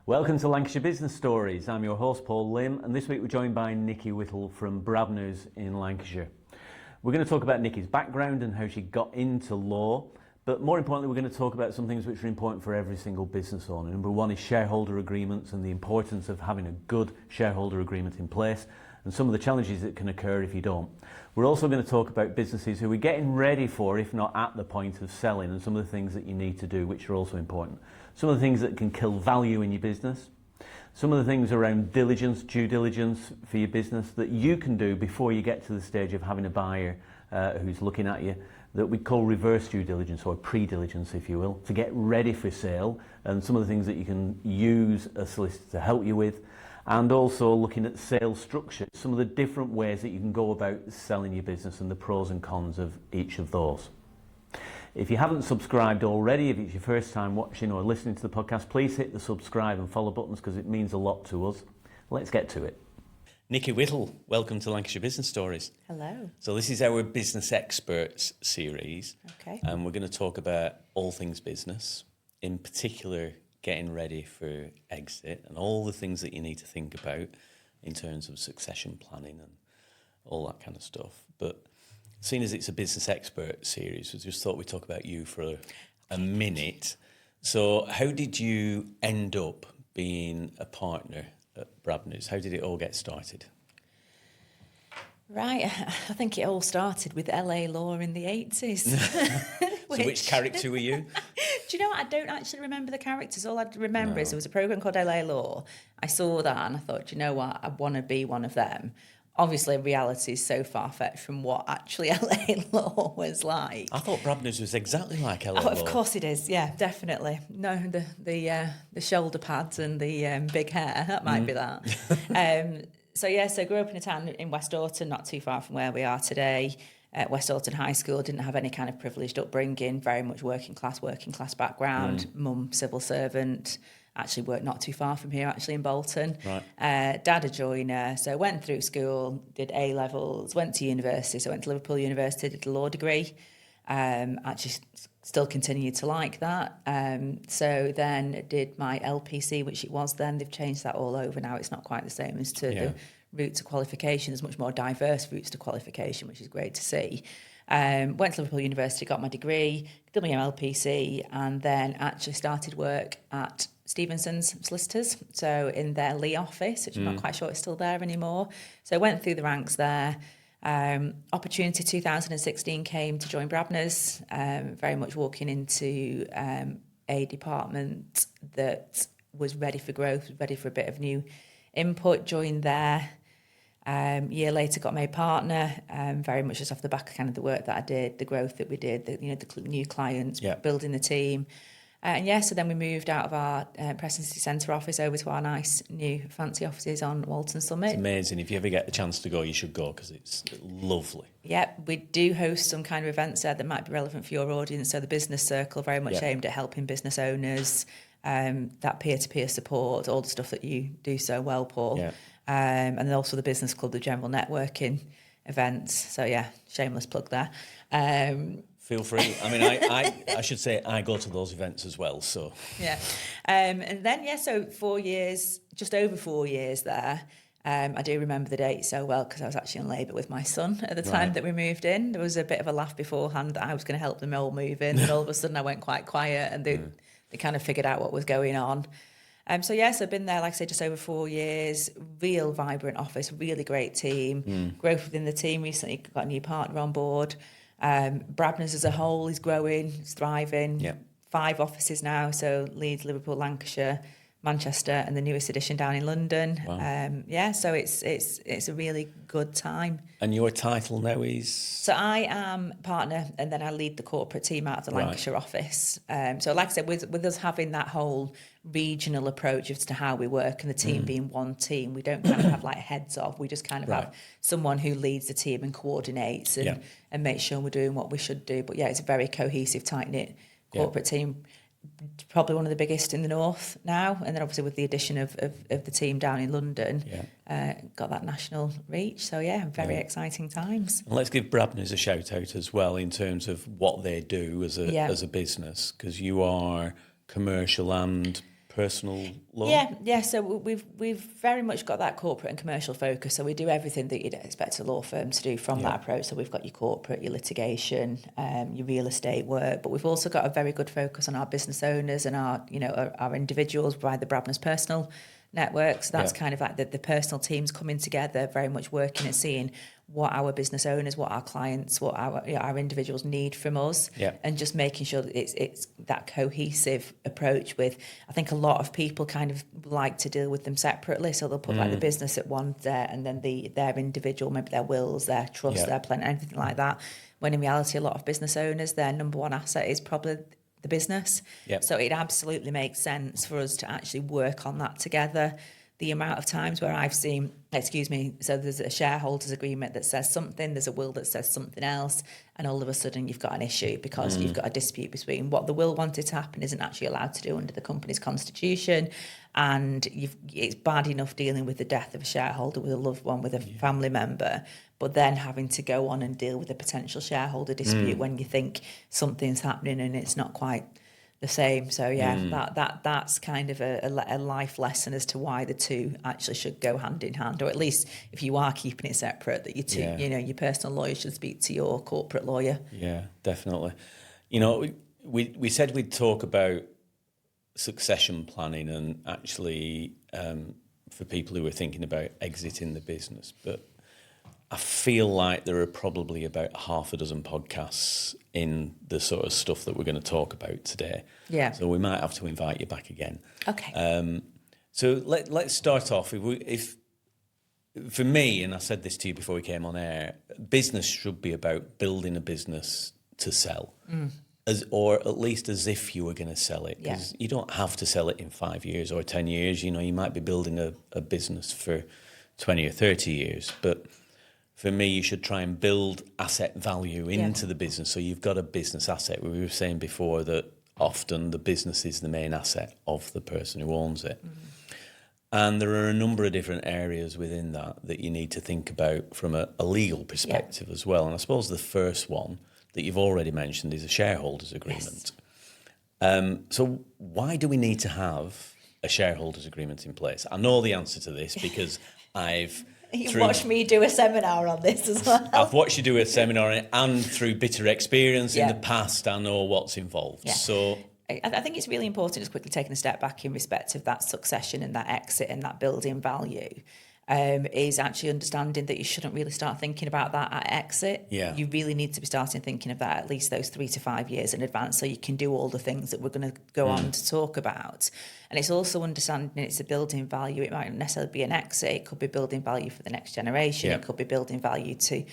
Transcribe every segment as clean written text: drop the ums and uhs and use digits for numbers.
Welcome to Lancashire Business Stories. I'm your host, Paul Lim, and this week we're joined by Nikki Whittle from Brabners in Lancashire. We're going to talk about Nikki's background and how she got into law, but more importantly we're going to talk about some things which are important for every single business owner. Number one is shareholder agreements and the importance of having a good shareholder agreement in place, and some of the challenges that can occur if you don't. We're also going to talk about businesses who are getting ready for, if not at the point of selling, and some of the things that you need to do which are also important. Some of the things that can kill value in your business. Some of the things around diligence, due diligence for your business that you can do before you get to the stage of having a buyer who's looking at you, that we call reverse due diligence or pre-diligence, if you will, to get ready for sale, and some of the things that you can use a solicitor to help you with. And also looking at sales structure, some of the different ways that you can go about selling your business and the pros and cons of each of those. If you haven't subscribed already, if it's your first time watching or listening to the podcast, please hit the subscribe and follow buttons because it means a lot to us. Let's get to it. Nikki Whittle, welcome to Lancashire Business Stories. Hello. So this is our Business Experts series. Okay. And we're going to talk about all things business, in particular getting ready for exit and all the things that you need to think about in terms of succession planning and all that kind of stuff. But seeing as it's a business expert series, we just thought we'd talk about you for a minute. So how did you end up being a partner at Brabners? How did it all get started? Right, I think it all started with LA law in the 80s. So which character were you? Do you know what? I don't actually remember the characters. All I remember is there was a programme called LA Law. I saw that and I thought, do you know what? I want to be one of them. Obviously, reality is so far-fetched from what actually LA Law was like. I thought Brabners was exactly like LA Law. Of course it is, yeah, definitely. No, the shoulder pads and the big hair, that might be that. So grew up in a town in West Orton, not too far from where we are today. West Orton High School, didn't have any kind of privileged upbringing, very much working class background. Mum, civil servant, actually worked not too far from here, actually in Bolton. Right. Dad, a joiner, so went through school, did A-levels, went to university, so went to Liverpool University, did a law degree. Actually still continued to like that. So then did my LPC, which it was then. They've changed that all over now. It's not quite the same as the route to qualification. There's much more diverse routes to qualification, which is great to see. Went to Liverpool University, got my degree, did my LPC, and then actually started work at Stevenson's Solicitors, so in their Lee office, which I'm not quite sure it's still there anymore. So went through the ranks there. Opportunity 2016 came to join Brabners, very much walking into a department that was ready for growth, ready for a bit of new input, joined there. Year later got made partner, very much just off the back of kind of the work that I did, the growth that we did, the new clients, building the team. So then we moved out of our Preston City Centre office over to our nice new fancy offices on Walton Summit. It's amazing. If you ever get the chance to go, you should go because it's lovely. Yep, we do host some kind of events there that might be relevant for your audience. So the business circle, very much aimed at helping business owners, that peer-to-peer support, all the stuff that you do so well, Paul. Yeah. And then also the business club, the general networking events. So yeah, shameless plug there. Feel free. I mean, I should say I go to those events as well. So yeah, and then so 4 years, just over 4 years there. I do remember the date so well because I was actually in labour with my son at the time that we moved in. There was a bit of a laugh beforehand that I was going to help them all move in, and all of a sudden I went quite quiet, and they kind of figured out what was going on. So I've been there, like I say, just over 4 years. Real vibrant office, really great team. Growth within the team. Recently got a new partner on board. Brabners as a whole is growing, it's thriving. 5 offices now, so Leeds, Liverpool, Lancashire, Manchester, and the newest edition down in London. Wow. So it's a really good time. And your title now is? So I am partner, and then I lead the corporate team out of the Lancashire office. So like I said, with us having that whole regional approach as to how we work and the team being one team, we don't kind of have like heads of. We just kind of have someone who leads the team and coordinates and makes sure we're doing what we should do. But it's a very cohesive, tight-knit corporate team. Probably one of the biggest in the north now, and then obviously with the addition of the team down in London, got that national reach. So very exciting times. And let's give Brabners a shout out as well in terms of what they do as a business, because you are commercial and personal law? Yeah. So we've very much got that corporate and commercial focus. So we do everything that you'd expect a law firm to do from that approach. So we've got your corporate, your litigation, your real estate work, but we've also got a very good focus on our business owners and our individuals by the Brabners personal network. So that's kind of like the personal teams coming together, very much working and seeing what our business owners, what our clients, what our individuals need from us, and just making sure that it's that cohesive approach. With, I think a lot of people kind of like to deal with them separately, so they'll put like the business at one there, and then their individual, maybe their wills, their trust, their plan, anything like that. When in reality, a lot of business owners, their number one asset is probably the business. So it absolutely makes sense for us to actually work on that together. The amount of times where I've seen, so there's a shareholders agreement that says something, there's a will that says something else, and all of a sudden you've got an issue because you've got a dispute between what the will wanted to happen isn't actually allowed to do under the company's constitution, and it's bad enough dealing with the death of a shareholder, with a loved one, with a family member, but then having to go on and deal with a potential shareholder dispute when you think something's happening and it's not quite the same. So that's kind of a life lesson as to why the two actually should go hand in hand, or at least if you are keeping it separate, that your personal lawyer should speak to your corporate lawyer. Yeah, definitely. We said we'd talk about succession planning and actually for people who are thinking about exiting the business, but I feel like there are probably about half a dozen podcasts in the sort of stuff that we're going to talk about today. Yeah. So we might have to invite you back again. Okay. So let's start off. If for me, and I said this to you before we came on air, business should be about building a business to sell, or at least as if you were going to sell it. Because you don't have to sell it in 5 years or 10 years. You might be building a business for 20 or 30 years, but for me, you should try and build asset value into the business. So you've got a business asset. We were saying before that often the business is the main asset of the person who owns it. And there are a number of different areas within that you need to think about from a legal perspective as well. And I suppose the first one that you've already mentioned is a shareholders agreement. So why do we need to have a shareholders agreement in place? I know the answer to this because You've watched me do a seminar on this as well. I've watched you do a seminar, and through bitter experience in the past, I know what's involved. Yeah. So I think it's really important, just quickly taking a step back in respect of that succession and that exit and that building value, is actually understanding that you shouldn't really start thinking about that at exit. You really need to be starting thinking of that at least those 3 to 5 years in advance, so you can do all the things that we're going to go on to talk about. And it's also understanding it's a building value. It might not necessarily be an exit. It could be building value for the next generation. It could be building value to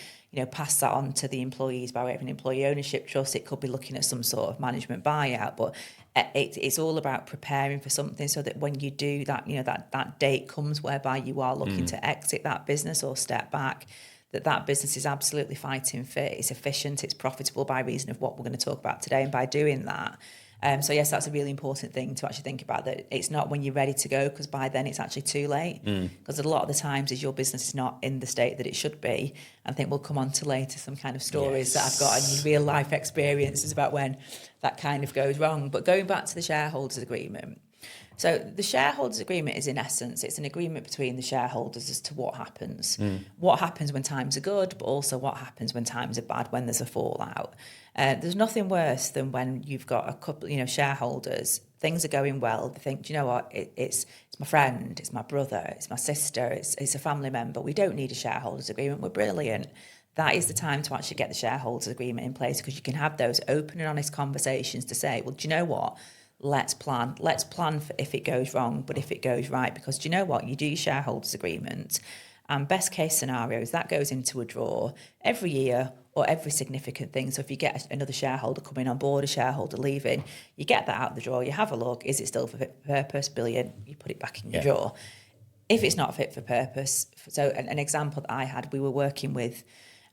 pass that on to the employees by way of an employee ownership trust. It could be looking at some sort of management buyout, but it's all about preparing for something so that when you do that, that date comes whereby you are looking to exit that business or step back, that business is absolutely fighting fit, it's efficient, it's profitable by reason of what we're going to talk about today. And by doing that, so yes, that's a really important thing to actually think about, that it's not when you're ready to go, because by then it's actually too late. Because a lot of the times is your business is not in the state that it should be. I think we'll come on to later some kind of stories that I've got and real life experiences about when that kind of goes wrong. But going back to the shareholders agreement. So the shareholders agreement is, in essence, it's an agreement between the shareholders as to what happens. What happens when times are good, but also what happens when times are bad, when there's a fallout. There's nothing worse than when you've got a couple, shareholders, things are going well. They think, do you know what, it's my friend, it's my brother, it's my sister, it's a family member. We don't need a shareholders agreement. We're brilliant. That is the time to actually get the shareholders agreement in place, because you can have those open and honest conversations to say, well, do you know what? Let's plan for if it goes wrong, but if it goes right, because do you know what? You do your shareholders agreement, and best case scenarios, that goes into a drawer every year or every significant thing. So if you get another shareholder coming on board, a shareholder leaving, you get that out of the drawer, you have a look, is it still fit for purpose? Brilliant, you put it back in your drawer. If it's not fit for purpose, so an example that I had, we were working with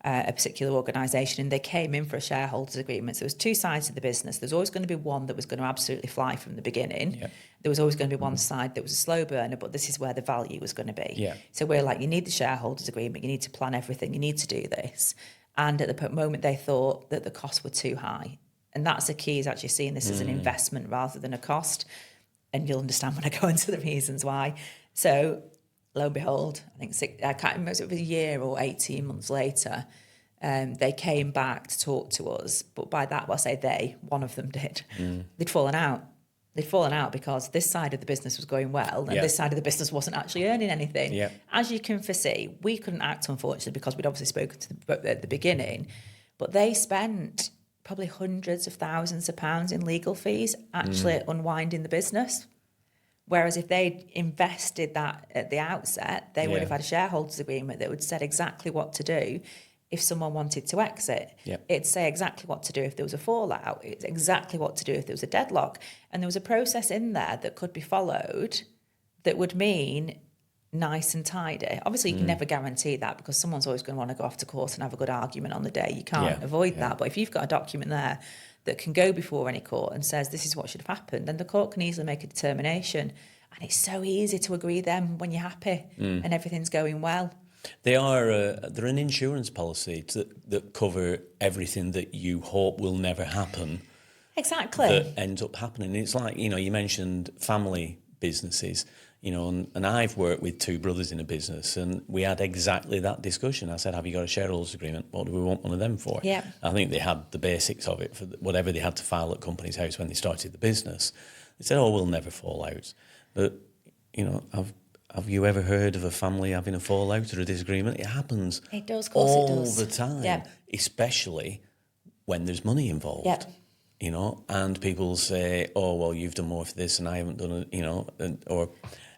a particular organisation, and they came in for a shareholders agreement. So there was two sides of the business. There's always going to be one that was going to absolutely fly from the beginning. There was always going to be one side that was a slow burner, but this is where the value was going to be. So we're like, you need the shareholders agreement, you need to plan everything, you need to do this. And at the moment they thought that the costs were too high. And that's the key, is actually seeing this as an investment rather than a cost. and you'll understand when I go into the reasons why. So lo and behold, I can't remember if it was a year or 18 months later, they came back to talk to us. But by that, well, I say they, one of them did. They'd fallen out. They'd fallen out because this side of the business was going well and this side of the business wasn't actually earning anything. Yeah. As you can foresee, we couldn't act, unfortunately, because we'd obviously spoken to them at the beginning. But they spent probably hundreds of thousands of pounds in legal fees actually unwinding the business. Whereas if they'd invested that at the outset, they would have had a shareholders agreement that would said exactly what to do if someone wanted to exit. Yep. It'd say exactly what to do if there was a fallout. It's exactly what to do if there was a deadlock. And there was a process in there that could be followed that would mean nice and tidy. Obviously, you can never guarantee that because someone's always going to want to go off to court and have a good argument on the day. You can't avoid that. But if you've got a document there that can go before any court and says this is what should have happened, then the court can easily make a determination. And it's so easy to agree then when you're happy and everything's going well. They're an insurance policy that cover everything that you hope will never happen. Exactly. That ends up happening. It's like, you mentioned family businesses, and I've worked with two brothers in a business and we had exactly that discussion. I said, have you got a shareholders agreement? What do we want one of them for? Yeah. I think they had the basics of it for whatever they had to file at Companies House when they started the business. They said, we'll never fall out. But, have you ever heard of a family having a fallout or a disagreement? It happens. It does, of course it does. All the time, especially when there's money involved. Yep. And people say, you've done more for this and I haven't done it, or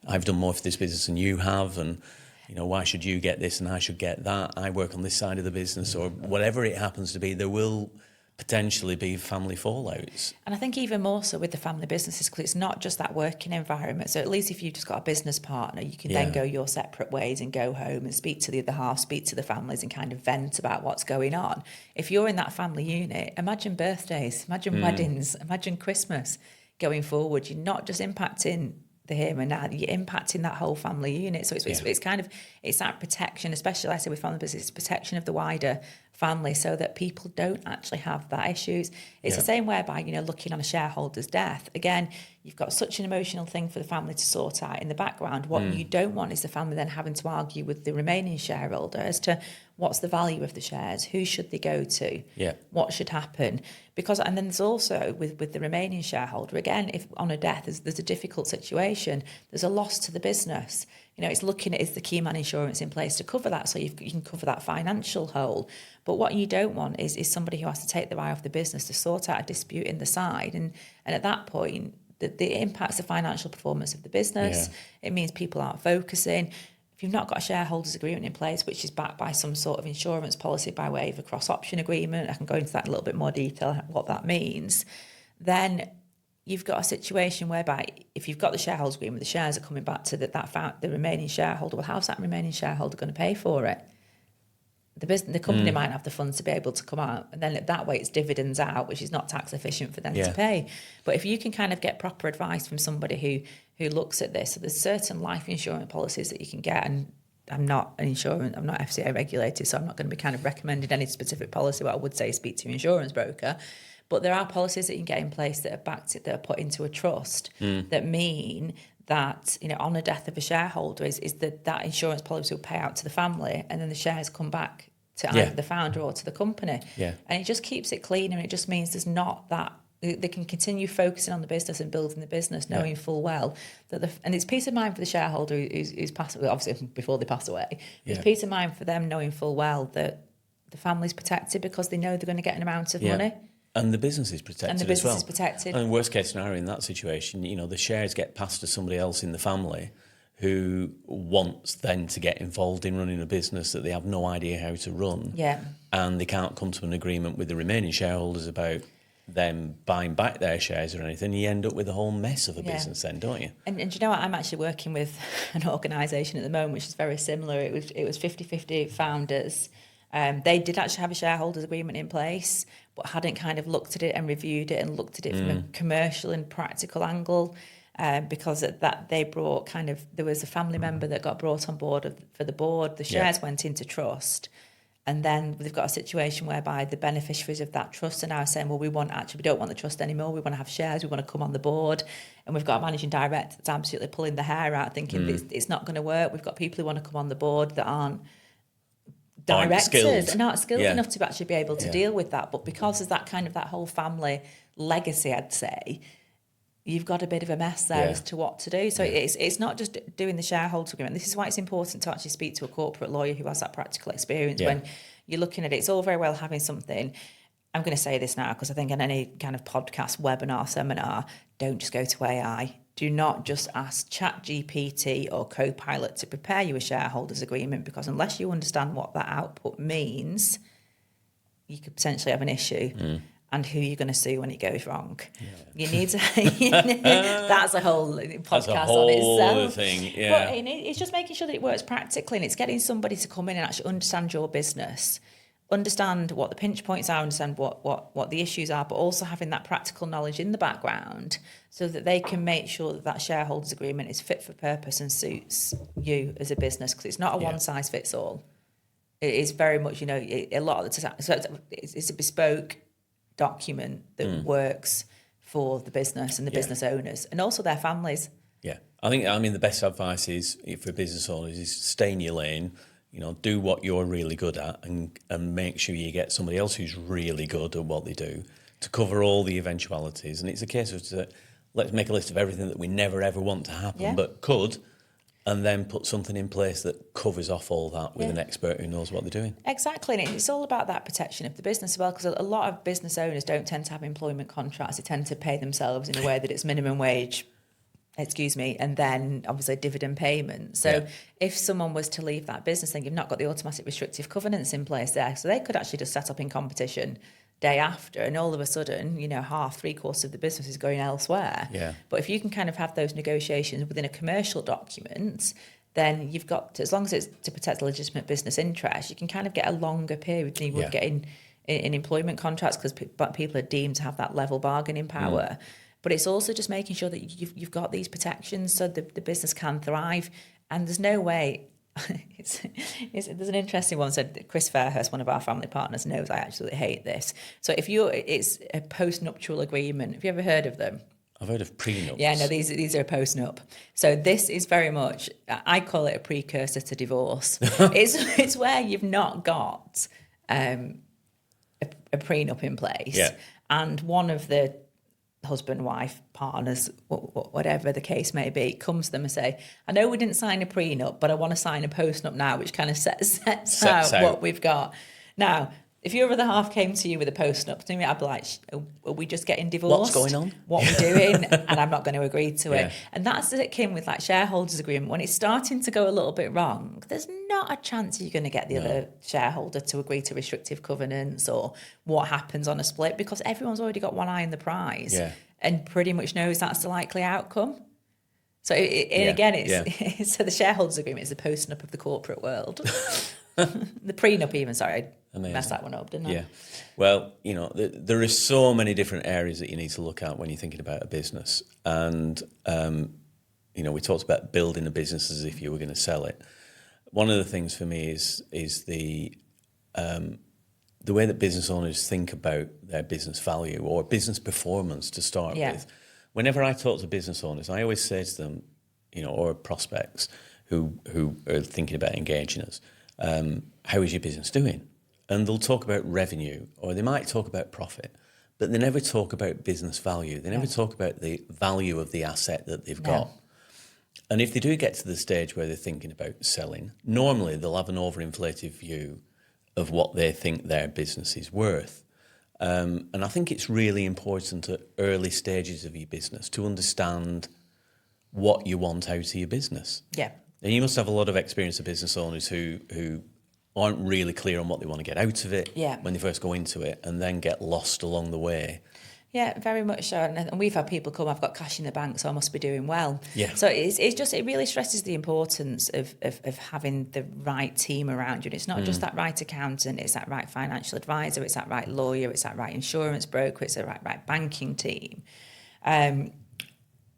I've done more for this business than you have, and, why should you get this and I should get that? I work on this side of the business, or whatever it happens to be, there will potentially be family fallouts. And I think even more so with the family businesses, because it's not just that working environment. So at least if you've just got a business partner, you can then go your separate ways and go home and speak to the other half, speak to the families and kind of vent about what's going on. If you're in that family unit, imagine birthdays, imagine weddings, imagine Christmas going forward. You're not just impacting the here and now, you're impacting that whole family unit. So it's that protection, especially I say with family business, it's protection of the wider family so that people don't actually have that issues. It's the same whereby, looking on a shareholder's death, again, you've got such an emotional thing for the family to sort out in the background. What you don't want is the family then having to argue with the remaining shareholder as to what's the value of the shares, who should they go to, what should happen. And then there's also with the remaining shareholder, again, if on a death there's a difficult situation, there's a loss to the business. It's looking at, is the key man insurance in place to cover that, so you can cover that financial hole. But what you don't want is somebody who has to take their eye off the business to sort out a dispute in the side. And at that point, it impacts the financial performance of the business. It means people aren't focusing. If you've not got a shareholders agreement in place, which is backed by some sort of insurance policy by way of a cross-option agreement, I can go into that in a little bit more detail, what that means, then you've got a situation whereby if you've got the shareholders agreement, the shares are coming back to the remaining shareholder. Well, how's that remaining shareholder going to pay for it? The company might have the funds to be able to come out, and then that way it's dividends out, which is not tax efficient for them to pay. But if you can kind of get proper advice from somebody who looks at this, so there's certain life insurance policies that you can get, and I'm not FCA regulated, so I'm not going to be kind of recommending any specific policy. What I would say is speak to your insurance broker. But there are policies that you can get in place that are put into a trust that mean that, on the death of a shareholder is that insurance policy will pay out to the family, and then the shares come back to either the founder or to the company. Yeah. And it just keeps it clean, and it just means there's not that they can continue focusing on the business and building the business, knowing full well that and it's peace of mind for the shareholder who's passed away, obviously before they pass away. It's peace of mind for them knowing full well that the family's protected because they know they're going to get an amount of money. And the business is protected as well. And the business is protected. And worst case scenario in that situation, the shares get passed to somebody else in the family who wants then to get involved in running a business that they have no idea how to run. Yeah. And they can't come to an agreement with the remaining shareholders about them buying back their shares or anything. You end up with a whole mess of a business then, don't you? And do you know what? I'm actually working with an organisation at the moment which is very similar. It was 50-50 founders. They did actually have a shareholders agreement in place, but hadn't kind of looked at it and reviewed it and looked at it from a commercial and practical angle, because at that they brought there was a family member that got brought on board for the board. The shares went into trust, And then they've got a situation whereby the beneficiaries of that trust are now saying, well, we don't want the trust anymore. We want to have shares. We want to come on the board. And we've got a managing director that's absolutely pulling the hair out, thinking it's not going to work. We've got people who want to come on the board that aren't directors and aren't skilled enough to actually be able to deal with that. But because of that that whole family legacy, I'd say, you've got a bit of a mess there as to what to do. So it's not just doing the shareholder agreement. This is why it's important to actually speak to a corporate lawyer who has that practical experience when you're looking at it. It's all very well having something. I'm going to say this now because I think in any kind of podcast, webinar, seminar, don't just go to AI. Do not just ask ChatGPT or Copilot to prepare you a shareholders agreement, because unless you understand what that output means, you could potentially have an issue. And who you're going to sue when it goes wrong. You need to... that's a whole podcast on itself. Thing, But it's just making sure that it works practically, and it's getting somebody to come in and actually understand your business, understand what the pinch points are, understand what the issues are, but also having that practical knowledge in the background so that they can make sure that shareholders agreement is fit for purpose and suits you as a business, because it's not a one-size-fits-all. It is very much, a lot of the time... So it's a bespoke document that works for the business and the business owners and also their families. Yeah, I mean the best advice is for business owners is stay in your lane, do what you're really good at and make sure you get somebody else who's really good at what they do to cover all the eventualities. And it's a case of let's make a list of everything that we never ever want to happen but could, and then put something in place that covers off all that with an expert who knows what they're doing. Exactly, and it's all about that protection of the business as well, because a lot of business owners don't tend to have employment contracts. They tend to pay themselves in a way that it's minimum wage, and then obviously dividend payment. So if someone was to leave that business, then you've not got the automatic restrictive covenants in place there. So they could actually just set up in competition day after, and all of a sudden, half, 3/4 of the business is going elsewhere. Yeah. But if you can kind of have those negotiations within a commercial document, then you've got to, as long as it's to protect the legitimate business interest, you can kind of get a longer period than you would get in employment contracts, because people are deemed to have that level bargaining power. But it's also just making sure that you've got these protections so the business can thrive. And there's no way... there's an interesting one. So Chris Fairhurst, one of our family partners, knows I absolutely hate this. So it's a post-nuptial agreement. Have you ever heard of them? I've heard of prenups. Yeah, no, these are a post-nup. So this is very much, I call it a precursor to divorce. It's where you've not got a prenup in place, and one of the husband, wife, partners, whatever the case may be, comes to them and say, I know we didn't sign a prenup, but I want to sign a postnup now, which kind of sets out what we've got. Now, if your other half came to you with a postnup, to me, I'd be like, are we just getting divorced? What's going on? What are we doing? And I'm not going to agree to it. And that's the thing with shareholders agreement. When it's starting to go a little bit wrong, there's not a chance you're going to get the other shareholder to agree to restrictive covenants or what happens on a split, because everyone's already got one eye on the prize and pretty much knows that's the likely outcome. So so the shareholders agreement is the postnup of the corporate world. The prenup even, sorry, I messed that one up, didn't I? Yeah. Well, there are so many different areas that you need to look at when you're thinking about a business. And, we talked about building a business as if you were going to sell it. One of the things for me is the way that business owners think about their business value or business performance to start with. Whenever I talk to business owners, I always say to them, or prospects who are thinking about engaging us, how is your business doing? And they'll talk about revenue, or they might talk about profit, but they never talk about business value. They never talk about the value of the asset that they've got. And if they do get to the stage where they're thinking about selling, normally they'll have an overinflated view of what they think their business is worth. And I think it's really important at early stages of your business to understand what you want out of your business. Yeah. And you must have a lot of experience of business owners who aren't really clear on what they want to get out of it when they first go into it, and then get lost along the way. Yeah, very much so. And we've had people come, I've got cash in the bank, so I must be doing well. Yeah. So it really stresses the importance of having the right team around you. And it's not just that right accountant, it's that right financial advisor, it's that right lawyer, it's that right insurance broker, it's the right banking team.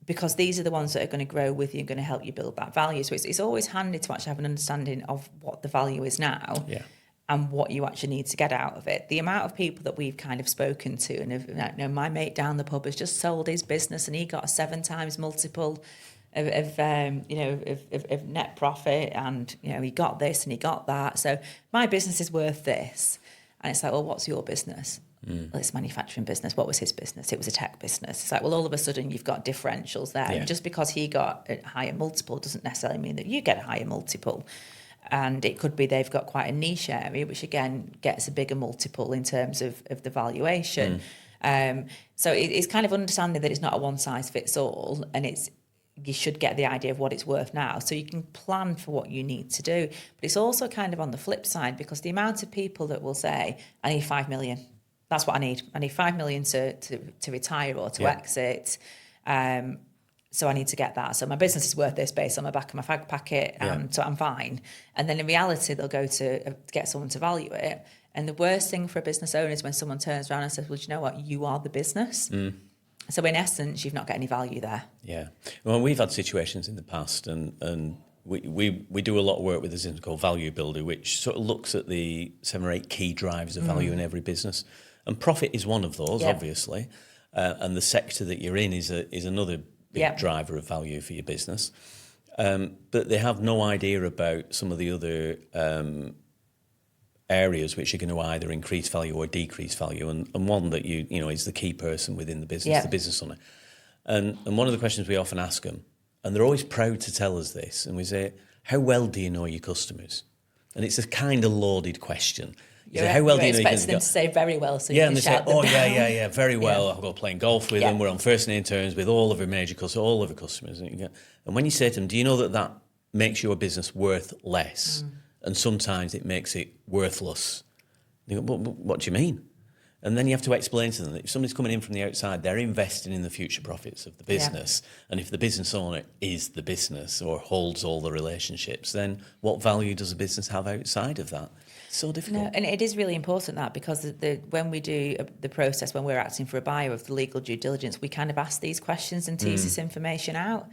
Because these are the ones that are going to grow with you and going to help you build that value. So it's always handy to actually have an understanding of what the value is now. Yeah. and what you actually need to get out of it. The amount of people that we've kind of spoken to and have, you know, my mate down the pub has just sold his business and he got a 7 times multiple of net profit, and you know he got this and he got that. So my business is worth this, and it's like, well, what's your business? Well, it's a manufacturing business. What was his business? It was a tech business. It's like, well, all of a sudden you've got differentials there. And just because he got a higher multiple doesn't necessarily mean that you get a higher multiple. And it could be they've got quite a niche area, which again gets a bigger multiple in terms of the valuation. So it's kind of understanding that it's not a one size fits all, and you should get the idea of what it's worth now, so you can plan for what you need to do. But it's also kind of on the flip side, because the amount of people that will say, I need 5 million. That's what I need. I need 5 million to retire or to exit. So I need to get that. So my business is worth this based on my back of my fag packet, so I'm fine. And then in reality, they'll go to get someone to value it. And the worst thing for a business owner is when someone turns around and says, well, do you know what? You are the business. So in essence, you've not got any value there. Yeah. Well, we've had situations in the past, and we do a lot of work with a system called Value Builder, which sort of looks at the 7 or 8 key drivers of value in every business. And profit is one of those, obviously. And the sector that you're in is another big driver of value for your business. But they have no idea about some of the other areas which are going to either increase value or decrease value. And one that you know is the key person within the business, the business owner. And one of the questions we often ask them, and they're always proud to tell us this, and we say, how well do you know your customers? And it's a kind of loaded question. How well do you know? Expect them to say very well, so you and can they shout say, them down. yeah, very well. I've got playing golf with them. We're on first name terms with all of our major customers, all of our customers. And when you say to them, do you know that makes your business worth less? And sometimes it makes it worthless. You go, what do you mean? And then you have to explain to them that if somebody's coming in from the outside, they're investing in the future profits of the business. And if the business owner is the business or holds all the relationships, then what value does a business have outside of that? It's so difficult. No, and it is really important that, because when we do the process, when we're acting for a buyer of the legal due diligence, we kind of ask these questions and tease this information out.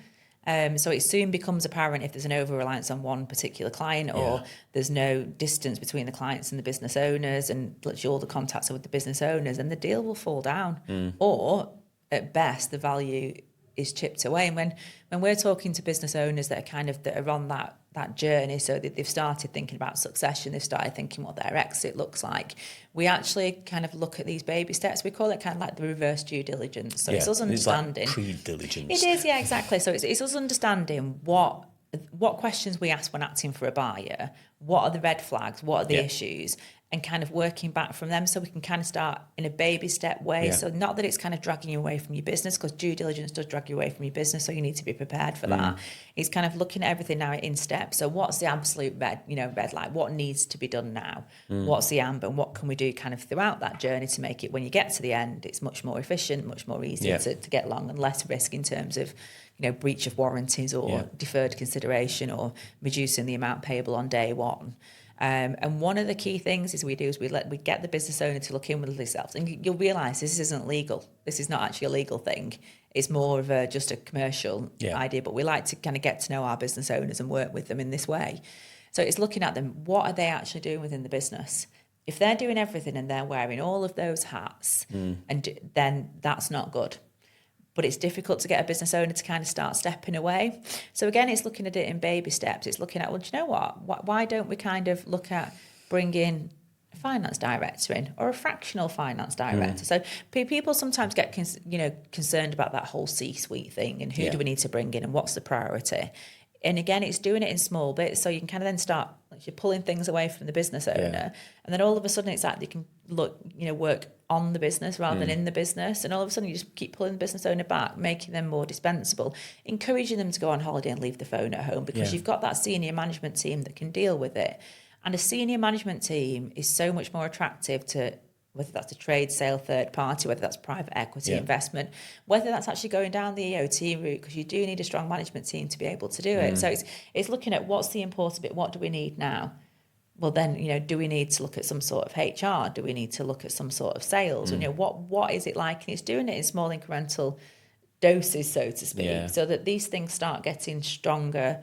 So it soon becomes apparent if there's an over-reliance on one particular client, or there's no distance between the clients and the business owners, and literally all the contacts are with the business owners, and the deal will fall down. Or at best, the value is chipped away. And when we're talking to business owners that are on that journey, so that they've started thinking about succession, they've started thinking what their exit looks like, we actually kind of look at these baby steps. We call it kind of like the reverse due diligence. So it's us understanding. It's like pre-diligence. It is, yeah, exactly. So it's us understanding what questions we ask when acting for a buyer, what are the red flags, what are the issues, and kind of working back from them, so we can kind of start in a baby step way. So not that it's kind of dragging you away from your business, because due diligence does drag you away from your business, so you need to be prepared for that. It's kind of looking at everything now in steps. So what's the absolute red light? What needs to be done now? What's the amber? And what can we do kind of throughout that journey to make it, when you get to the end, it's much more efficient, much more easy to get along, and less risk in terms of breach of warranties or deferred consideration, or reducing the amount payable on day one. And one of the key things we get the business owner to look in with themselves, and you'll realise this isn't legal. This is not actually a legal thing. It's more of just a commercial idea. But we like to kind of get to know our business owners and work with them in this way. So it's looking at them. What are they actually doing within the business? If they're doing everything and they're wearing all of those hats, and then that's not good. But it's difficult to get a business owner to kind of start stepping away. So again, it's looking at it in baby steps. It's looking at, well, do you know what? Why don't we kind of look at bringing a finance director in, or a fractional finance director? So people sometimes get concerned about that whole C-suite thing, and who do we need to bring in, and what's the priority? And again, it's doing it in small bits, so you can kind of then start pulling things away from the business owner, and then all of a sudden it's like you can work on the business rather than in the business, and all of a sudden you just keep pulling the business owner back, making them more dispensable, encouraging them to go on holiday and leave the phone at home, because you've got that senior management team that can deal with it. And a senior management team is so much more attractive to, whether that's a trade sale third party, whether that's private equity investment, whether that's actually going down the EOT route, because you do need a strong management team to be able to do it. So it's looking at what's the important bit, what do we need now? Well, then, do we need to look at some sort of HR? Do we need to look at some sort of sales? What is it like? And it's doing it in small incremental doses, so to speak, so that these things start getting stronger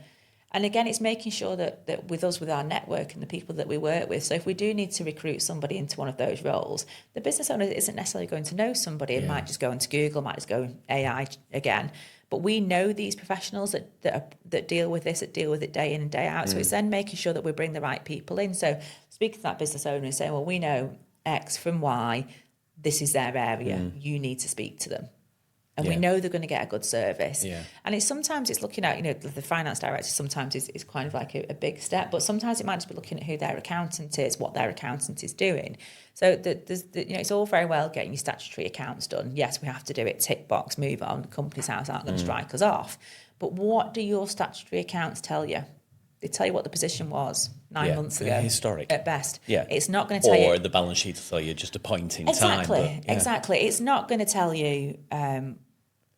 And again, it's making sure that with us, with our network and the people that we work with, so if we do need to recruit somebody into one of those roles, the business owner isn't necessarily going to know somebody and might just go into Google, might just go AI again. But we know these professionals that deal with this, that deal with it day in and day out. So it's then making sure that we bring the right people in. So speaking to that business owner and saying, well, we know X from Y, this is their area, you need to speak to them. And we know they're going to get a good service. Yeah. And sometimes it's looking at, the finance director sometimes is kind of like a big step, but sometimes it might just be looking at who their accountant is, what their accountant is doing. So it's all very well getting your statutory accounts done. Yes, we have to do it, tick box, move on. The company's house aren't going to strike us off. But what do your statutory accounts tell you? They tell you what the position was 9 months ago. Historic. At best. Yeah. It's not going to tell you... Or the balance sheet will tell you just a point in time. But, Exactly. It's not going to tell you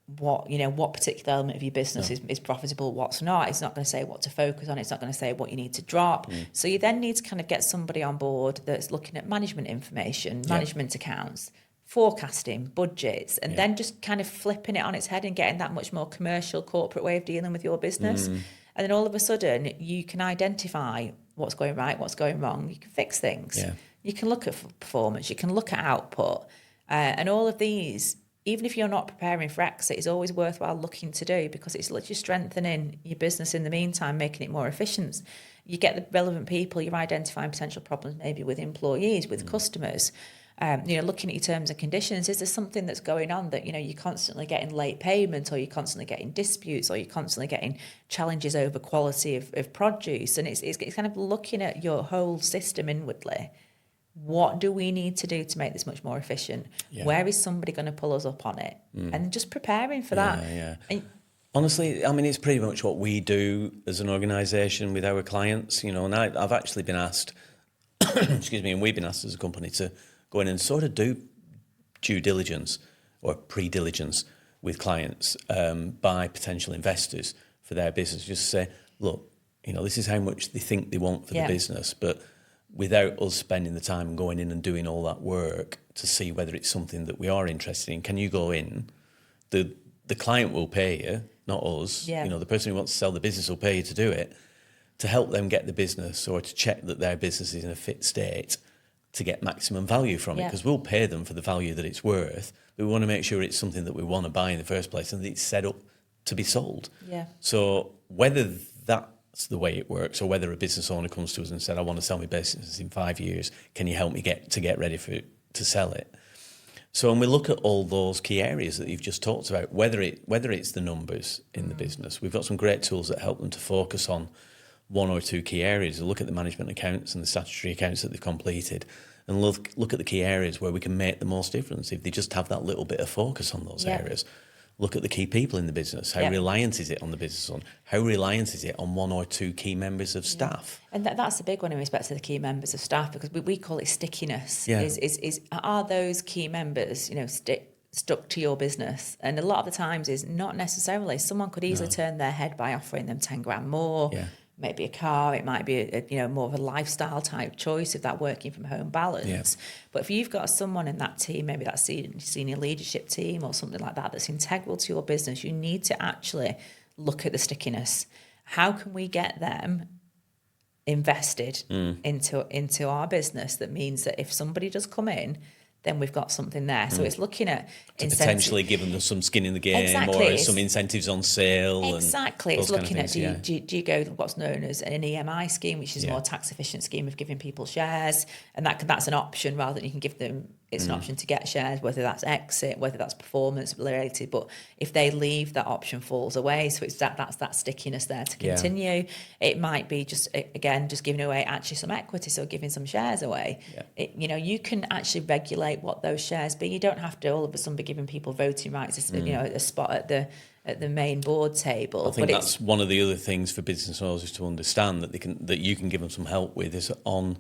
what particular element of your business is profitable, what's not. It's not going to say what to focus on. It's not going to say what you need to drop. So you then need to kind of get somebody on board that's looking at management information, management accounts, forecasting, budgets, and then just kind of flipping it on its head and getting that much more commercial, corporate way of dealing with your business. And then all of a sudden, you can identify what's going right, what's going wrong. You can fix things. Yeah. You can look at performance. You can look at output. And all of these, even if you're not preparing for exit, is always worthwhile looking to do, because it's literally strengthening your business in the meantime, making it more efficient. You get the relevant people, you're identifying potential problems maybe with employees, with customers. Looking at your terms and conditions, is there something that's going on that, you're constantly getting late payment, or you're constantly getting disputes, or you're constantly getting challenges over quality of produce? And it's kind of looking at your whole system inwardly. What do we need to do to make this much more efficient? Yeah. Where is somebody going to pull us up on it? And just preparing for that. Yeah. And honestly, I mean, it's pretty much what we do as an organisation with our clients, and I've actually been asked, excuse me, and we've been asked as a company to go in and sort of do due diligence or pre-diligence with clients by potential investors for their business. Just say, look, this is how much they think they want for the business, but without us spending the time and going in and doing all that work to see whether it's something that we are interested in. Can you go in? The client will pay you, not us. Yeah. The person who wants to sell the business will pay you to do it, to help them get the business or to check that their business is in a fit state to get maximum value from it, because we'll pay them for the value that it's worth, but we want to make sure it's something that we want to buy in the first place and that it's set up to be sold. Yeah. So whether that's the way it works, or whether a business owner comes to us and said, I want to sell my business in 5 years, can you help me get ready to sell it? So when we look at all those key areas that you've just talked about, whether it's the numbers in the business, we've got some great tools that help them to focus on one or two key areas. Look at the management accounts and the statutory accounts that they've completed, and look at the key areas where we can make the most difference if they just have that little bit of focus on those areas. Look at the key people in the business. How reliant is it on the business owner? How reliant is it on one or two key members of staff? And that's the big one in respect to the key members of staff, because we call it stickiness. Yeah. Are those key members, stuck to your business? And a lot of the times is not necessarily. Someone could easily turn their head by offering them 10 grand more. Yeah. Maybe a car, it might be a more of a lifestyle type choice of that working from home balance. Yeah. But if you've got someone in that team, maybe that senior leadership team or something like that, that's integral to your business, you need to actually look at the stickiness. How can we get them invested into our business? That means that if somebody does come in, then we've got something there. So it's looking at to potentially give them some skin in the game, or some incentives on sale. Exactly. It's looking at do you go what's known as an EMI scheme, which is a more tax efficient scheme of giving people shares, and that's an option rather than you can give them. It's an option to get shares, whether that's exit, whether that's performance related. But if they leave, that option falls away. So it's that's that stickiness there to continue. Yeah. It might be just giving away actually some equity, so giving some shares away. Yeah. You can actually regulate what those shares be. You don't have to all of a sudden be giving people voting rights. A spot at the main board table. I think that's one of the other things for business owners to understand that you can give them some help with is on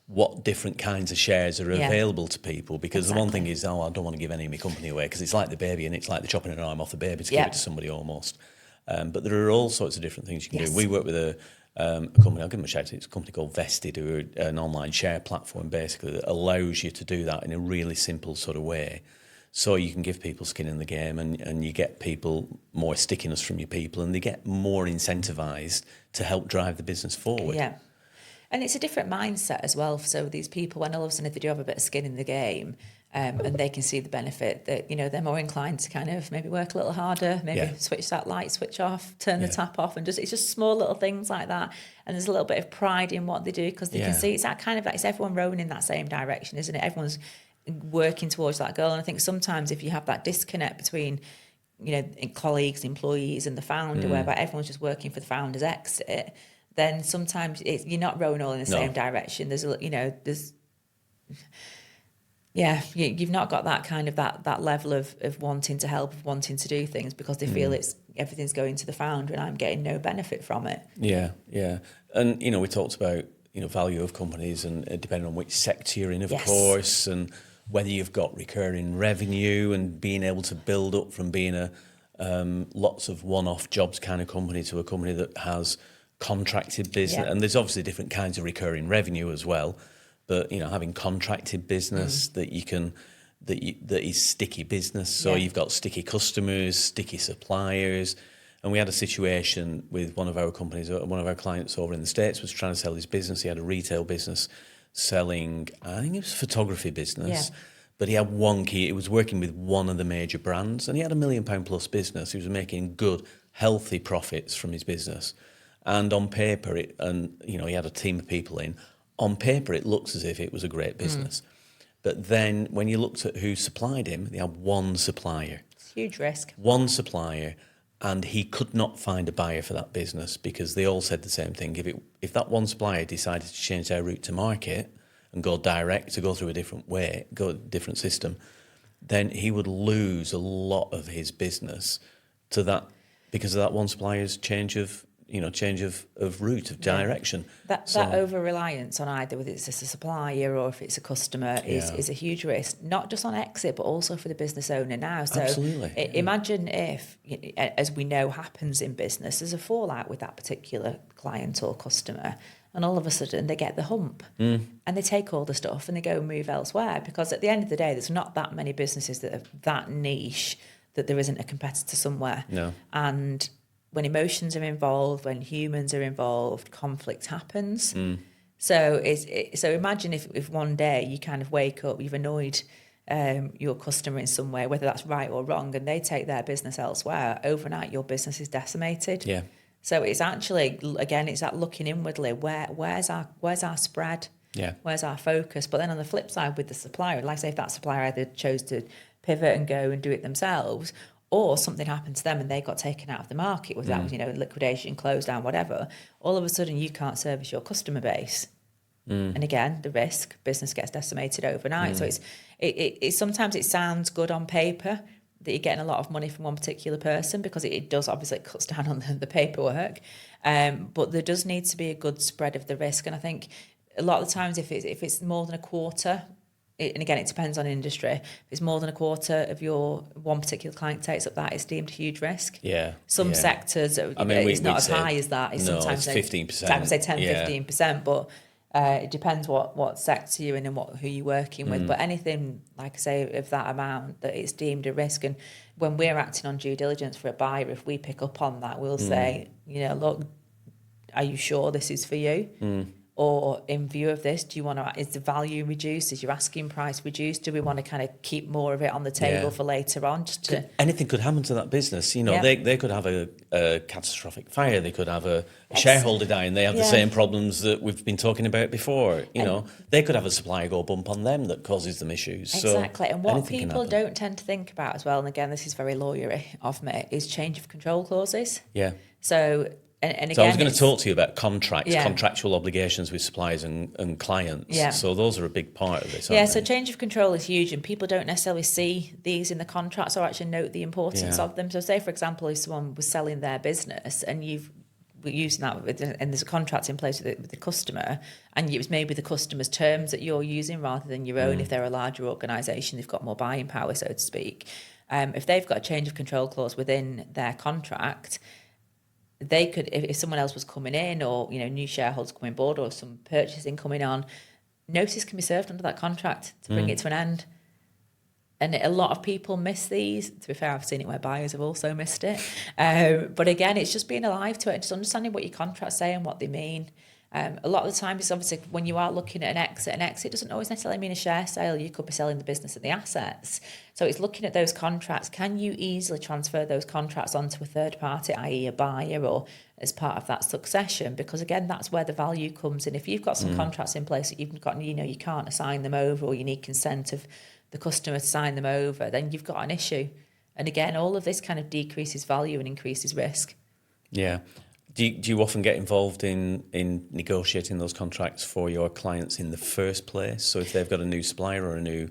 what different kinds of shares are available to people, because the one thing is, I don't want to give any of my company away because it's like the baby and it's like the chopping an arm off the baby to give it to somebody almost. But there are all sorts of different things you can do. We work with a company, I'll give them a shout out, it's a company called Vested, who are an online share platform basically that allows you to do that in a really simple sort of way So you can give people skin in the game, and you get people more stickiness from your people, and they get more incentivised to help drive the business forward. Yeah. And it's a different mindset as well. So these people, when all of a sudden if they do have a bit of skin in the game, and they can see the benefit, that, you know, they're more inclined to kind of maybe work a little harder, maybe switch that light switch off, turn the tap off, and it's just small little things like that. And there's a little bit of pride in what they do, because they can see it's that kind of like, it's everyone rowing in that same direction, isn't it? Everyone's working towards that goal. And I think sometimes if you have that disconnect between, you know, colleagues, employees, and the founder, whereby everyone's just working for the founder's exit, then sometimes you're not rowing all in the same direction. You've not got that kind of that level of wanting to help, of wanting to do things, because they feel everything's going to the founder and I'm getting no benefit from it. Yeah. And, you know, we talked about, you know, value of companies, and depending on which sector you're in, of course, and whether you've got recurring revenue and being able to build up from being a lots of one-off jobs kind of company to a company that has contracted business. And there's obviously different kinds of recurring revenue as well, but, you know, having contracted business that you can that is sticky business. So you've got sticky customers, sticky suppliers. And we had a situation with one of our companies, one of our clients over in the States was trying to sell his business. He had a retail business selling, I think it was a photography business, but he had one key. It was working with one of the major brands, and he had £1 million plus business. He was making good, healthy profits from his business. And on paper, you know, he had a team of people in. On paper, it looks as if it was a great business. But then when you looked at who supplied him, they had one supplier. It's a huge risk. One supplier, and he could not find a buyer for that business, because they all said the same thing. If that one supplier decided to change their route to market and go direct, to go through a different way, go a different system, then he would lose a lot of his business to that, because of that one supplier's change of route, of direction. That over-reliance on either whether it's a supplier or if it's a customer is a huge risk, not just on exit, but also for the business owner now. So absolutely. Imagine if, as we know happens in business, there's a fallout with that particular client or customer, and all of a sudden they get the hump and they take all the stuff and they go and move elsewhere, because at the end of the day, there's not that many businesses that are that niche that there isn't a competitor somewhere. No. And when emotions are involved, when humans are involved, conflict happens. So imagine if one day you kind of wake up, you've annoyed your customer in some way, whether that's right or wrong, and they take their business elsewhere. Overnight, your business is decimated. Yeah. So it's actually, again, it's that looking inwardly. Where's our spread? Yeah. Where's our focus? But then on the flip side, with the supplier, like say if that supplier either chose to pivot and go and do it themselves, or something happened to them and they got taken out of the market, whether that was, you know, liquidation, close down, whatever, all of a sudden you can't service your customer base. And again, the risk, business gets decimated overnight. So it's sometimes it sounds good on paper that you're getting a lot of money from one particular person, because it does, obviously it cuts down on the paperwork. But there does need to be a good spread of the risk. And I think a lot of the times if it's more than a quarter, and again, it depends on industry. If it's more than a quarter of your one particular client takes up that, it's deemed a huge risk. Yeah. Some sectors, it's not as high as that. It's sometimes 15%. I would say 10, 15%, but it depends what sector you're in and who you're working with. But anything, like I say, of that amount, that it's deemed a risk. And when we're acting on due diligence for a buyer, if we pick up on that, we'll say, you know, look, are you sure this is for you? Or in view of this, do you want to, is the value reduced? Is your asking price reduced? Do we want to kind of keep more of it on the table for later on? Anything could happen to that business. You know, they could have a catastrophic fire. They could have a shareholder die, and they have the same problems that we've been talking about before. You know, they could have a supplier go bump on them that causes them issues. Exactly. So and what people don't tend to think about as well, and again, this is very lawyery of me, is change of control clauses. Yeah. So... And again, so I was going to talk to you about contractual obligations with suppliers and clients. Yeah. So those are a big part of this, aren't they? So change of control is huge, and people don't necessarily see these in the contracts or actually note the importance of them. So say, for example, if someone was selling their business and you've using that and there's a contract in place with the customer, and it was maybe the customer's terms that you're using rather than your own. If they're a larger organisation, they've got more buying power, so to speak. If they've got a change of control clause within their contract, they could, if someone else was coming in, or, you know, new shareholders coming board, or some purchasing coming on, notice can be served under that contract to bring it to an end. And a lot of people miss these. To be fair, I've seen it where buyers have also missed it. But again, it's just being alive to it, just understanding what your contracts say and what they mean. A lot of the time, it's obviously when you are looking at an exit doesn't always necessarily mean a share sale. You could be selling the business and the assets. So it's looking at those contracts. Can you easily transfer those contracts onto a third party, i.e. a buyer, or as part of that succession? Because again, that's where the value comes in. If you've got some contracts in place that you've got, you can't assign them over, or you need consent of the customer to sign them over, then you've got an issue. And again, all of this kind of decreases value and increases risk. Yeah. Do you often get involved in negotiating those contracts for your clients in the first place? So if they've got a new supplier or a new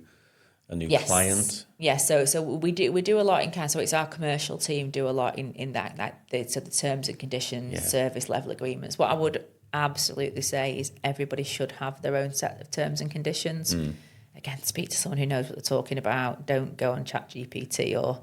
client? Yes, so we do a lot in kind. So it's our commercial team do a lot in that so the terms and conditions, service level agreements. What I would absolutely say is everybody should have their own set of terms and conditions. Again, speak to someone who knows what they're talking about. Don't go on ChatGPT or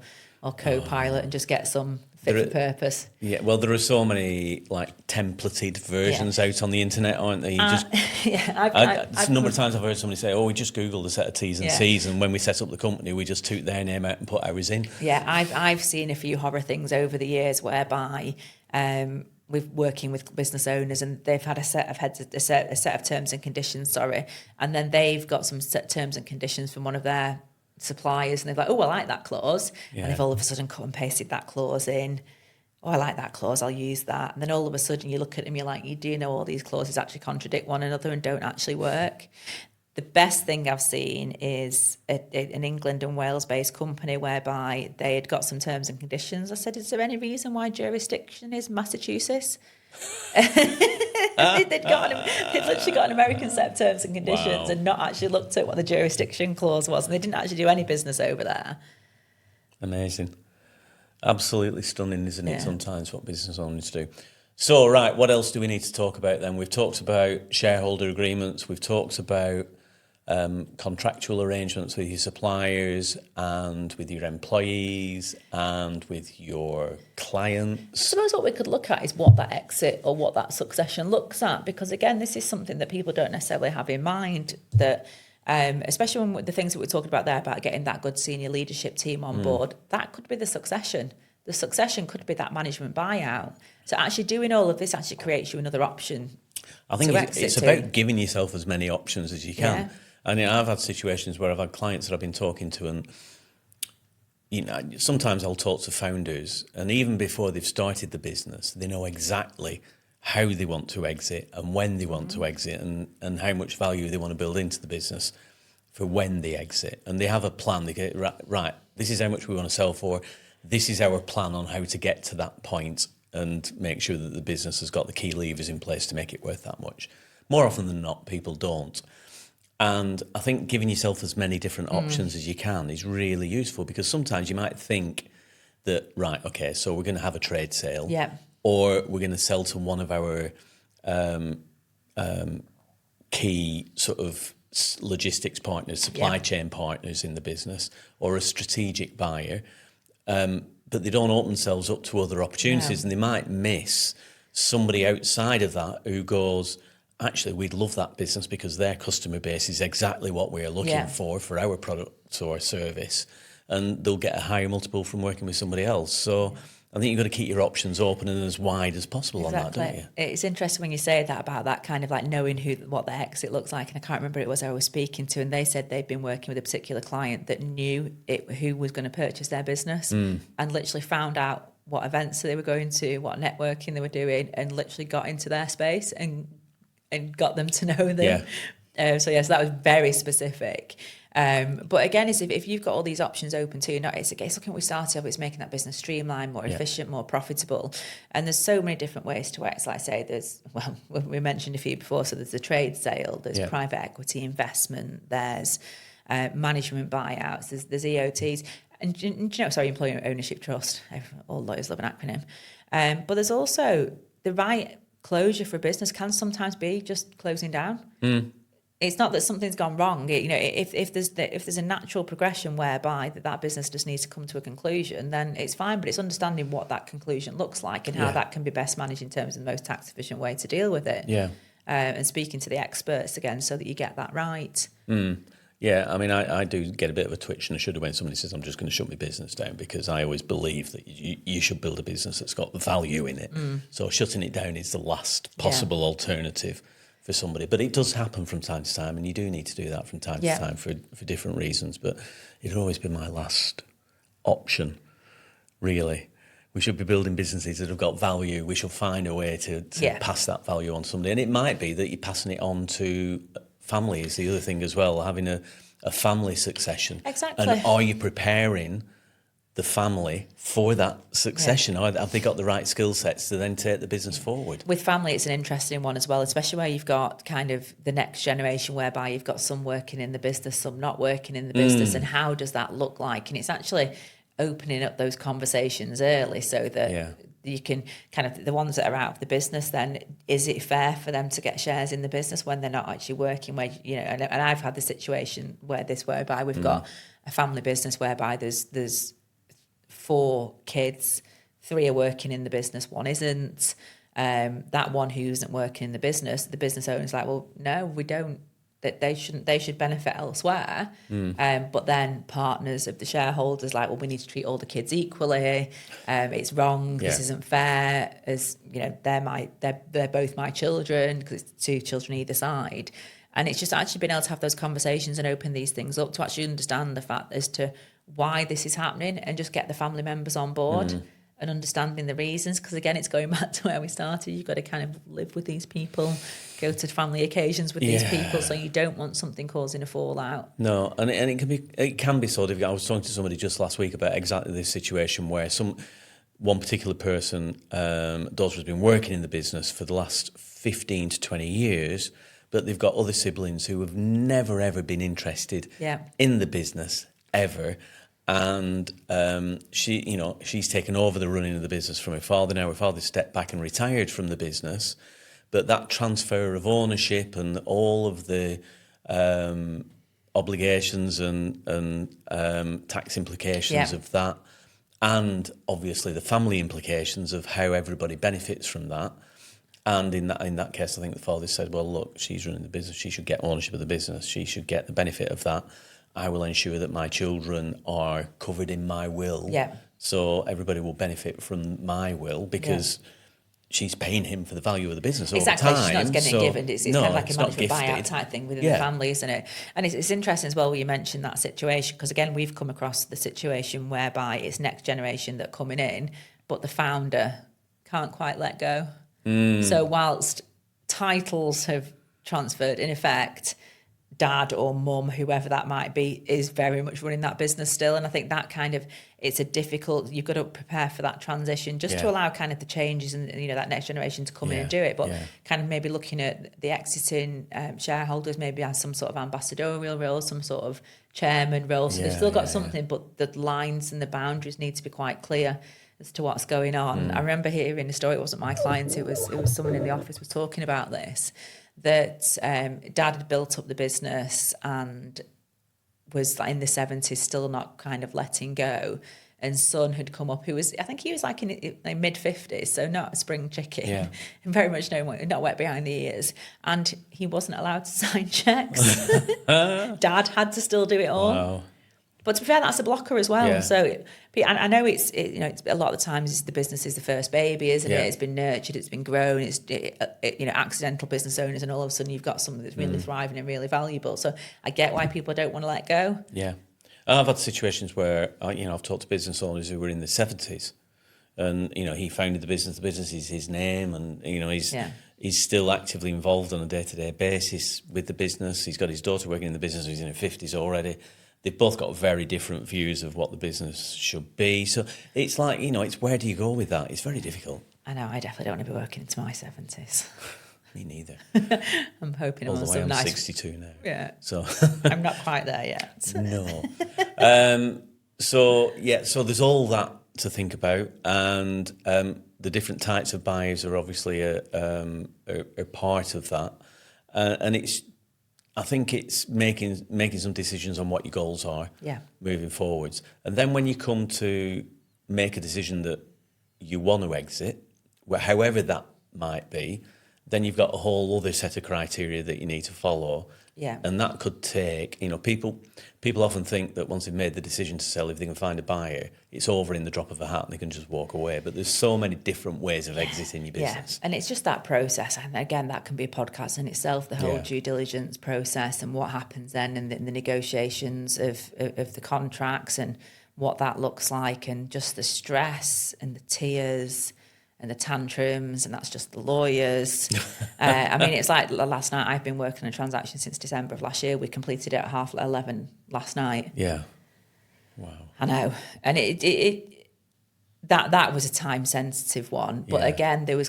Copilot and just get some fit for purpose. Yeah, well, there are so many like templated versions out on the internet, aren't there? A number of times I've heard somebody say, "Oh, we just Googled a set of T's and C's, and when we set up the company, we just took their name out and put ours in." Yeah, I've seen a few horror things over the years whereby we're working with business owners and they've had a set of terms and conditions, and then they've got some set terms and conditions from one of their suppliers, and they're like, "Oh, I like that clause," and they've all of a sudden cut and pasted that clause in. "Oh, I like that clause, I'll use that." And then all of a sudden you look at them, you're like, you do know all these clauses actually contradict one another and don't actually work. The best thing I've seen is an England and Wales-based company whereby they had got some terms and conditions. I said, "Is there any reason why jurisdiction is Massachusetts?" They'd literally got an American set of terms and conditions and not actually looked at what the jurisdiction clause was, and they didn't actually do any business over there. Amazing. Absolutely stunning, isn't it, sometimes what business owners do. So, right, what else do we need to talk about then? We've talked about shareholder agreements, we've talked about contractual arrangements with your suppliers and with your employees and with your clients. I suppose what we could look at is what that exit or what that succession looks at, because again, this is something that people don't necessarily have in mind, that especially when the things that we're talking about there about getting that good senior leadership team on board, that could be the succession. The succession could be that management buyout. So actually doing all of this actually creates you another option. I think it's about giving yourself as many options as you can. And I've had situations where I've had clients that I've been talking to, and sometimes I'll talk to founders, and even before they've started the business, they know exactly how they want to exit and when they want to exit, and how much value they want to build into the business for when they exit. And they have a plan. They get, right, this is how much we want to sell for. This is our plan on how to get to that point and make sure that the business has got the key levers in place to make it worth that much. More often than not, people don't. And I think giving yourself as many different options as you can is really useful, because sometimes you might think that, right, okay, so we're going to have a trade sale, or we're going to sell to one of our key sort of logistics partners, supply chain partners in the business, or a strategic buyer, but they don't open themselves up to other opportunities, and they might miss somebody outside of that who goes, actually, we'd love that business because their customer base is exactly what we're looking for our product or service, and they'll get a higher multiple from working with somebody else. So I think you've got to keep your options open and as wide as possible on that, don't you? It's interesting when you say that about that kind of like knowing what the exit looks like. And I can't remember who it was I was speaking to, and they said they'd been working with a particular client that knew who was going to purchase their business, and literally found out what events they were going to, what networking they were doing, and literally got into their space and got them to know them. So that was very specific. But again, if you've got all these options open to you, it's looking what we started off, it's making that business streamlined, more efficient, more profitable. And there's so many different ways to exit. Like I say, we mentioned a few before, so there's the trade sale, there's private equity investment, there's management buyouts, there's EOTs, and employee ownership trust. All lawyers love an acronym. But there's also the right closure for a business can sometimes be just closing down. It's not that something's gone wrong. If there's a natural progression whereby that business just needs to come to a conclusion, then it's fine. But it's understanding what that conclusion looks like and how that can be best managed in terms of the most tax efficient way to deal with it. And speaking to the experts again, so that you get that right. Yeah, I mean, I do get a bit of a twitch and a shudder when somebody says, I'm just going to shut my business down, because I always believe that you should build a business that's got value in it. So shutting it down is the last possible alternative for somebody. But it does happen from time to time, and you do need to do that from time to time for different reasons. But it'll always be my last option, really. We should be building businesses that have got value. We should find a way to pass that value on to somebody. And it might be that you're passing it on to family is the other thing as well, having a family succession. Exactly. And are you preparing the family for that succession? Or have they got the right skill sets to then take the business forward? With family, it's an interesting one as well, especially where you've got kind of the next generation, whereby you've got some working in the business, some not working in the business, and how does that look like? And it's actually opening up those conversations early so that you can kind of, the ones that are out of the business, then is it fair for them to get shares in the business when they're not actually working? Where, you know, and I've had the situation whereby we've got a family business whereby there's 4 kids, 3 are working in the business, 1 isn't. That one who isn't working in the business owner's like, well, no, we don't. That they should benefit elsewhere. But then partners of the shareholders like, well, we need to treat all the kids equally. It's wrong. This isn't fair. As you know, they're both my children, because it's 2 children either side. And it's just actually being able to have those conversations and open these things up to actually understand the fact as to why this is happening, and just get the family members on board. And understanding the reasons, because again, it's going back to where we started. You've got to kind of live with these people, go to family occasions with these people, so you don't want something causing a fallout. No, and it can be so difficult. I was talking to somebody just last week about exactly this situation where one particular person, daughter, has been working in the business for the last 15 to 20 years, but they've got other siblings who have never ever been interested in the business ever. And she's taken over the running of the business from her father. Now her father stepped back and retired from the business, but that transfer of ownership and all of the obligations and tax implications of that, and obviously the family implications of how everybody benefits from that. And in that case, I think the father said, well, look, she's running the business, she should get ownership of the business, she should get the benefit of that. I will ensure that my children are covered in my will. Yeah. So everybody will benefit from my will, because she's paying him for the value of the business over time. Exactly, she's not getting it given. It's kind of like a management buyout type thing within the family, isn't it? And it's interesting as well when you mentioned that situation, because again, we've come across the situation whereby it's next generation that coming in, but the founder can't quite let go. So whilst titles have transferred, in effect, dad or mum, whoever that might be, is very much running that business still. And I think that kind of, it's a difficult, you've got to prepare for that transition just to allow kind of the changes and, you know, that next generation to come in and do it. But kind of maybe looking at the exiting shareholders, maybe as some sort of ambassadorial role, some sort of chairman role. So they've still got something, but the lines and the boundaries need to be quite clear as to what's going on. I remember hearing a story, it wasn't my client, it was someone in the office was talking about this, that dad had built up the business and was like in the 70s, still not kind of letting go. And son had come up, who was, I think he was like in mid-50s, so not a spring chicken, and very much not wet behind the ears. And he wasn't allowed to sign checks. Dad had to still do it all. Wow. But to be fair, that's a blocker as well. Yeah. So, I know it's a lot of the times it's the business is the first baby, isn't it? It's been nurtured, it's been grown. It's accidental business owners, and all of a sudden you've got something that's really thriving and really valuable. So I get why people don't want to let go. Yeah, I've had situations where I've talked to business owners who were in their 70s, and he founded the business. The business is his name, and he's still actively involved on a day-to-day basis with the business. He's got his daughter working in the business who's in her 50s already. They've both got very different views of what the business should be. So it's like, it's where do you go with that? It's very difficult. I know, I definitely don't want to be working into my 70s. Me neither. I'm hoping I'm I'm 62 now. Yeah. So I'm not quite there yet. No. So there's all that to think about. And the different types of buyers are obviously a part of that. And I think it's making some decisions on what your goals are moving forwards. And then when you come to make a decision that you want to exit, however that might be, then you've got a whole other set of criteria that you need to follow. Yeah. And that could take, people often think that once they've made the decision to sell, if they can find a buyer, it's over in the drop of a hat and they can just walk away. But there's so many different ways of exiting your business. Yeah. And it's just that process. And again, that can be a podcast in itself, the whole due diligence process and what happens then in the negotiations of the contracts and what that looks like, and just the stress and the tears and the tantrums, and that's just the lawyers. I mean, it's like last night, I've been working on a transaction since December of last year. We completed it at 11:30 last night. Yeah. Wow. I know. And that was a time sensitive one. But again, there was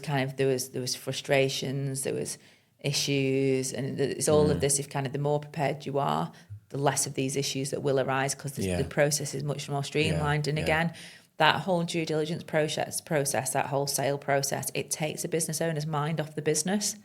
frustrations, there was issues, and it's all of this. If kind of the more prepared you are, the less of these issues that will arise, because the process is much more streamlined. And again, that whole due diligence process, that whole sale process, it takes a business owner's mind off the business.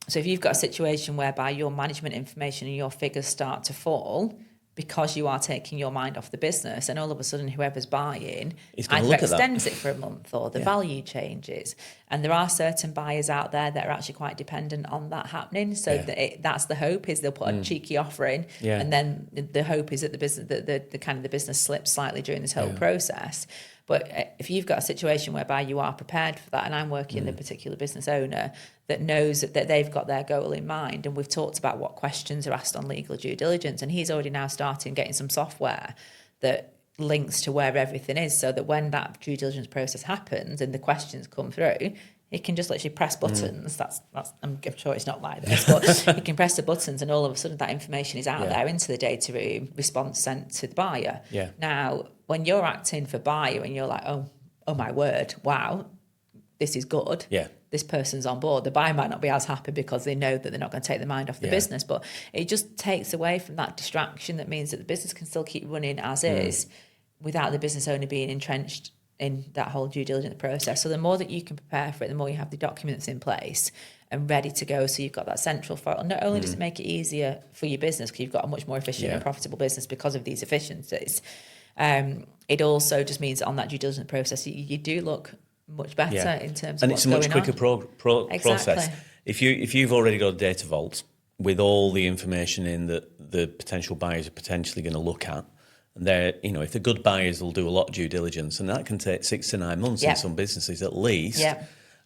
So if you've got a situation whereby your management information and your figures start to fall because you are taking your mind off the business, and all of a sudden whoever's buying either extends it for a month or the value changes. And there are certain buyers out there that are actually quite dependent on that happening. So that's the hope, is they'll put a cheeky offer in, and then the hope is that the business, the kind of the business slips slightly during this whole process. But if you've got a situation whereby you are prepared for that, and I'm working with a particular business owner that knows that they've got their goal in mind, and we've talked about what questions are asked on legal due diligence, and he's already now starting getting some software that links to where everything is, so that when that due diligence process happens and the questions come through, he can just literally press buttons. That's I'm sure it's not like this, but he can press the buttons, and all of a sudden that information is out there into the data room, response sent to the buyer. Yeah. Now, when you're acting for buyer and you're like, oh my word, wow, this is good. Yeah. This person's on board. The buyer might not be as happy because they know that they're not going to take their mind off the business, but it just takes away from that distraction. That means that the business can still keep running as is without the business owner being entrenched in that whole due diligence process. So the more that you can prepare for it, the more you have the documents in place and ready to go. So you've got that central file. Not only does it make it easier for your business, because you've got a much more efficient and profitable business because of these efficiencies, it also just means that on that due diligence process, you do look much better in terms of and what's it's a much going quicker on. process. If you've already got a data vault with all the information in that the potential buyers are potentially going to look at, and they're, if they're good buyers, they'll do a lot of due diligence, and that can take 6 to 9 months in some businesses at least.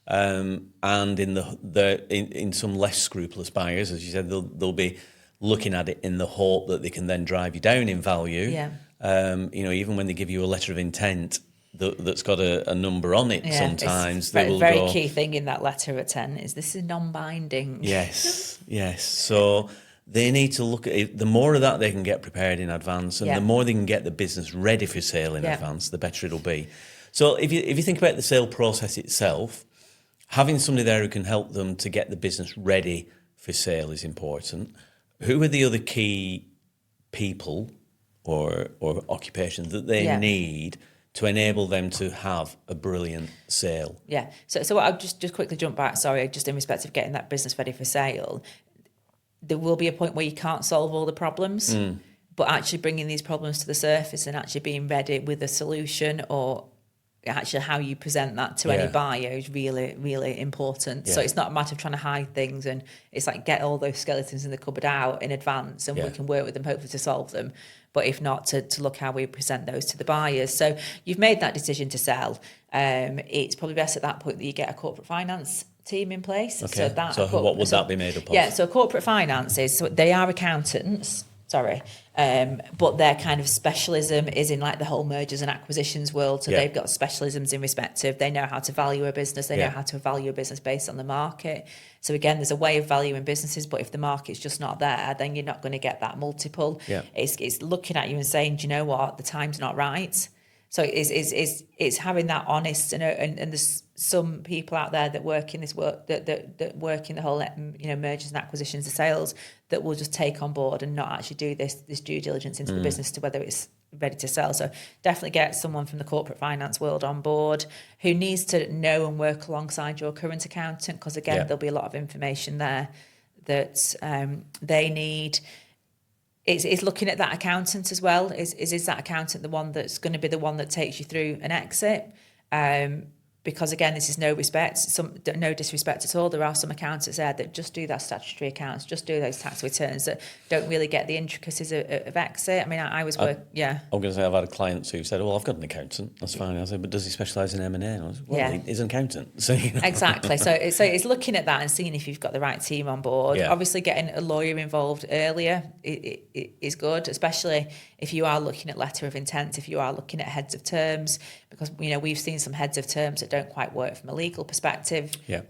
And in some less scrupulous buyers, as you said, they'll be looking at it in the hope that they can then drive you down in value. Even when they give you a letter of intent that's got a number on it, sometimes they will very key thing in that letter of intent is this is non-binding. Yes. So they need to look at it. The more of that they can get prepared in advance, and the more they can get the business ready for sale in advance, the better it'll be. So if you think about the sale process itself, having somebody there who can help them to get the business ready for sale is important. Who are the other key people or occupations that they need to enable them to have a brilliant sale? Yeah. So I'll just quickly jump back, sorry, just in respect of getting that business ready for sale. There will be a point where you can't solve all the problems, but actually bringing these problems to the surface and actually being ready with a solution, or actually how you present that to any buyer, is really, really important. So it's not a matter of trying to hide things, and it's like get all those skeletons in the cupboard out in advance, and we can work with them hopefully to solve them. But if not, to look how we present those to the buyers. So you've made that decision to sell. It's probably best at that point that you get a corporate finance team in place. Okay. So what would that be made up of? Yeah, so corporate finances, so they are accountants, but their kind of specialism is in like the whole mergers and acquisitions world. So they've got specialisms in respect of, they know how to value a business, they know how to value a business based on the market. So again, there's a way of valuing businesses, but if the market's just not there, then you're not going to get that multiple. It's looking at you and saying, do you know what, the time's not right. So it's having that honest, and there's some people out there that work in this work that work in the whole mergers and acquisitions of sales that will just take on board and not actually do this due diligence into the business to whether it's ready to sell. So definitely get someone from the corporate finance world on board who needs to know and work alongside your current accountant, because again there'll be a lot of information there that they need. It's looking at that accountant as well. Is that accountant the one that's going to be the one that takes you through an exit? because again, this is no disrespect at all. There are some accountants there that just do that statutory accounts, just do those tax returns, that don't really get the intricacies of exit. I mean, I was I'm going to say I've had clients who said, "Well, I've got an accountant. That's fine." I said, "But does he specialise in M&A?" And I was, "Well, he's an accountant." So, Exactly. So it's looking at that and seeing if you've got the right team on board. Yeah. Obviously, getting a lawyer involved earlier is good, especially if you are looking at letter of intent, if you are looking at heads of terms, because we've seen some heads of terms that don't quite work from a legal perspective. Yeah.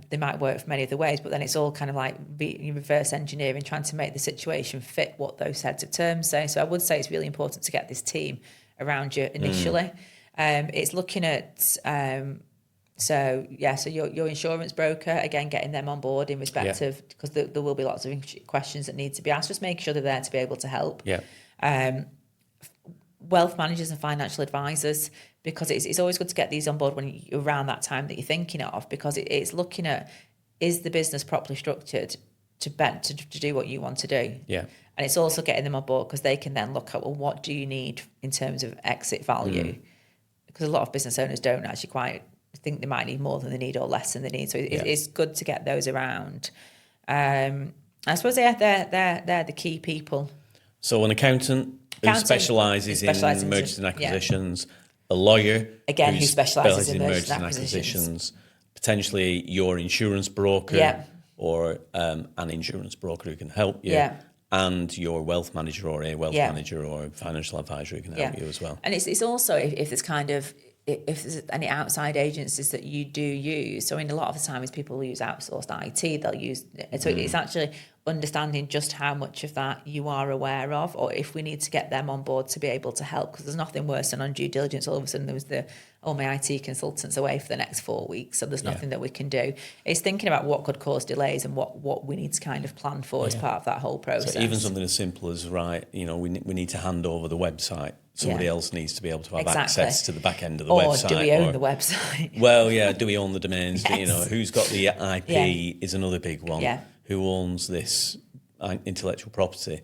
They might work from many other ways, but then it's all kind of like reverse engineering, trying to make the situation fit what those heads of terms say. So I would say it's really important to get this team around you initially. It's looking at so your insurance broker, again, getting them on board in respect of, because there will be lots of questions that need to be asked, just making sure they're there to be able to help. Wealth managers and financial advisors, because it's always good to get these on board when you're around that time that you're thinking of, because it's looking at, is the business properly structured to do what you want to do? Yeah. And it's also getting them on board because they can then look at, well, what do you need in terms of exit value? Because a lot of business owners don't actually quite think they might need more than they need or less than they need. So it's good to get those around. I suppose they're the key people. So an accountant who specialises in mergers and acquisitions, a lawyer again who specialises in mergers and acquisitions, potentially your insurance broker or an insurance broker who can help you, and your wealth manager or a wealth manager or financial advisor who can help you as well. And it's also if there's kind of if there's any outside agencies that you do use. So, I mean, a lot of the time is people use outsourced IT, they'll use, so it's actually understanding just how much of that you are aware of, or if we need to get them on board to be able to help, because there's nothing worse than on due diligence, all of a sudden there was my IT consultant's away for the next 4 weeks, so there's nothing that we can do. It's thinking about what could cause delays and what we need to kind of plan for as part of that whole process. So even something as simple as, we need to hand over the website. Somebody else needs to be able to have access to the back end of the website. Or do we own the website? Well, do we own the domains? Yes. Who's got the IP is another big one. Yeah. Who owns this intellectual property?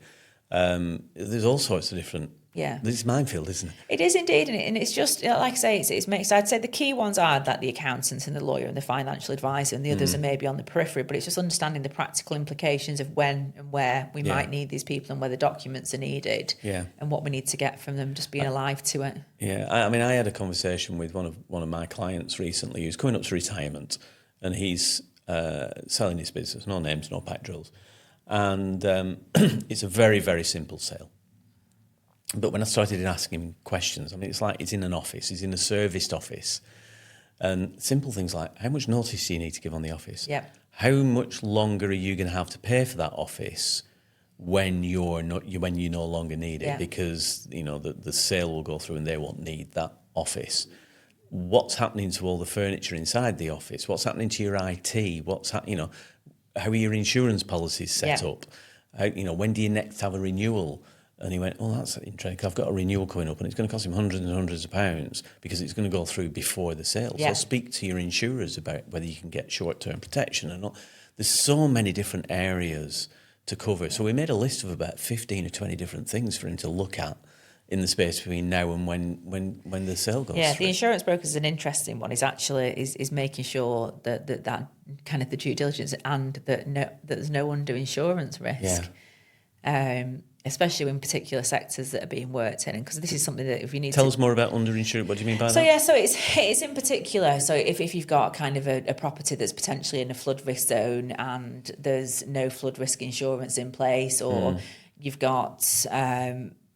There's all sorts of different... This is minefield, isn't it? It is indeed, and it's just, like I say, it's mixed. I'd say the key ones are that the accountants and the lawyer and the financial advisor, and the others are maybe on the periphery, but it's just understanding the practical implications of when and where we might need these people and where the documents are needed and what we need to get from them, just being alive to it. I mean, I had a conversation with one of my clients recently who's coming up to retirement, and he's selling his business, no names, no pack drills, and it's a very, very simple sale. But when I started asking him questions, I mean, it's like he's in an office, he's in a serviced office, and simple things like, how much notice do you need to give on the office? Yep. How much longer are you going to have to pay for that office when you no longer need it? Because the sale will go through and they won't need that office. What's happening to all the furniture inside the office? What's happening to your IT? How are your insurance policies set up? When do you next have a renewal? And he went, oh, that's interesting, because I've got a renewal coming up and it's going to cost him hundreds and hundreds of pounds because it's going to go through before the sale. So speak to your insurers about whether you can get short-term protection or not. There's so many different areas to cover. So we made a list of about 15 or 20 different things for him to look at in the space between now and when the sale goes through. The insurance broker is an interesting one. Is actually is making sure that kind of the due diligence and that there's no undue insurance risk. Especially in particular sectors that are being worked in, because this is something that if you need Tell us more about underinsured. What do you mean by that? So it's in particular. So if you've got kind of a property that's potentially in a flood risk zone and there's no flood risk insurance in place, or you've got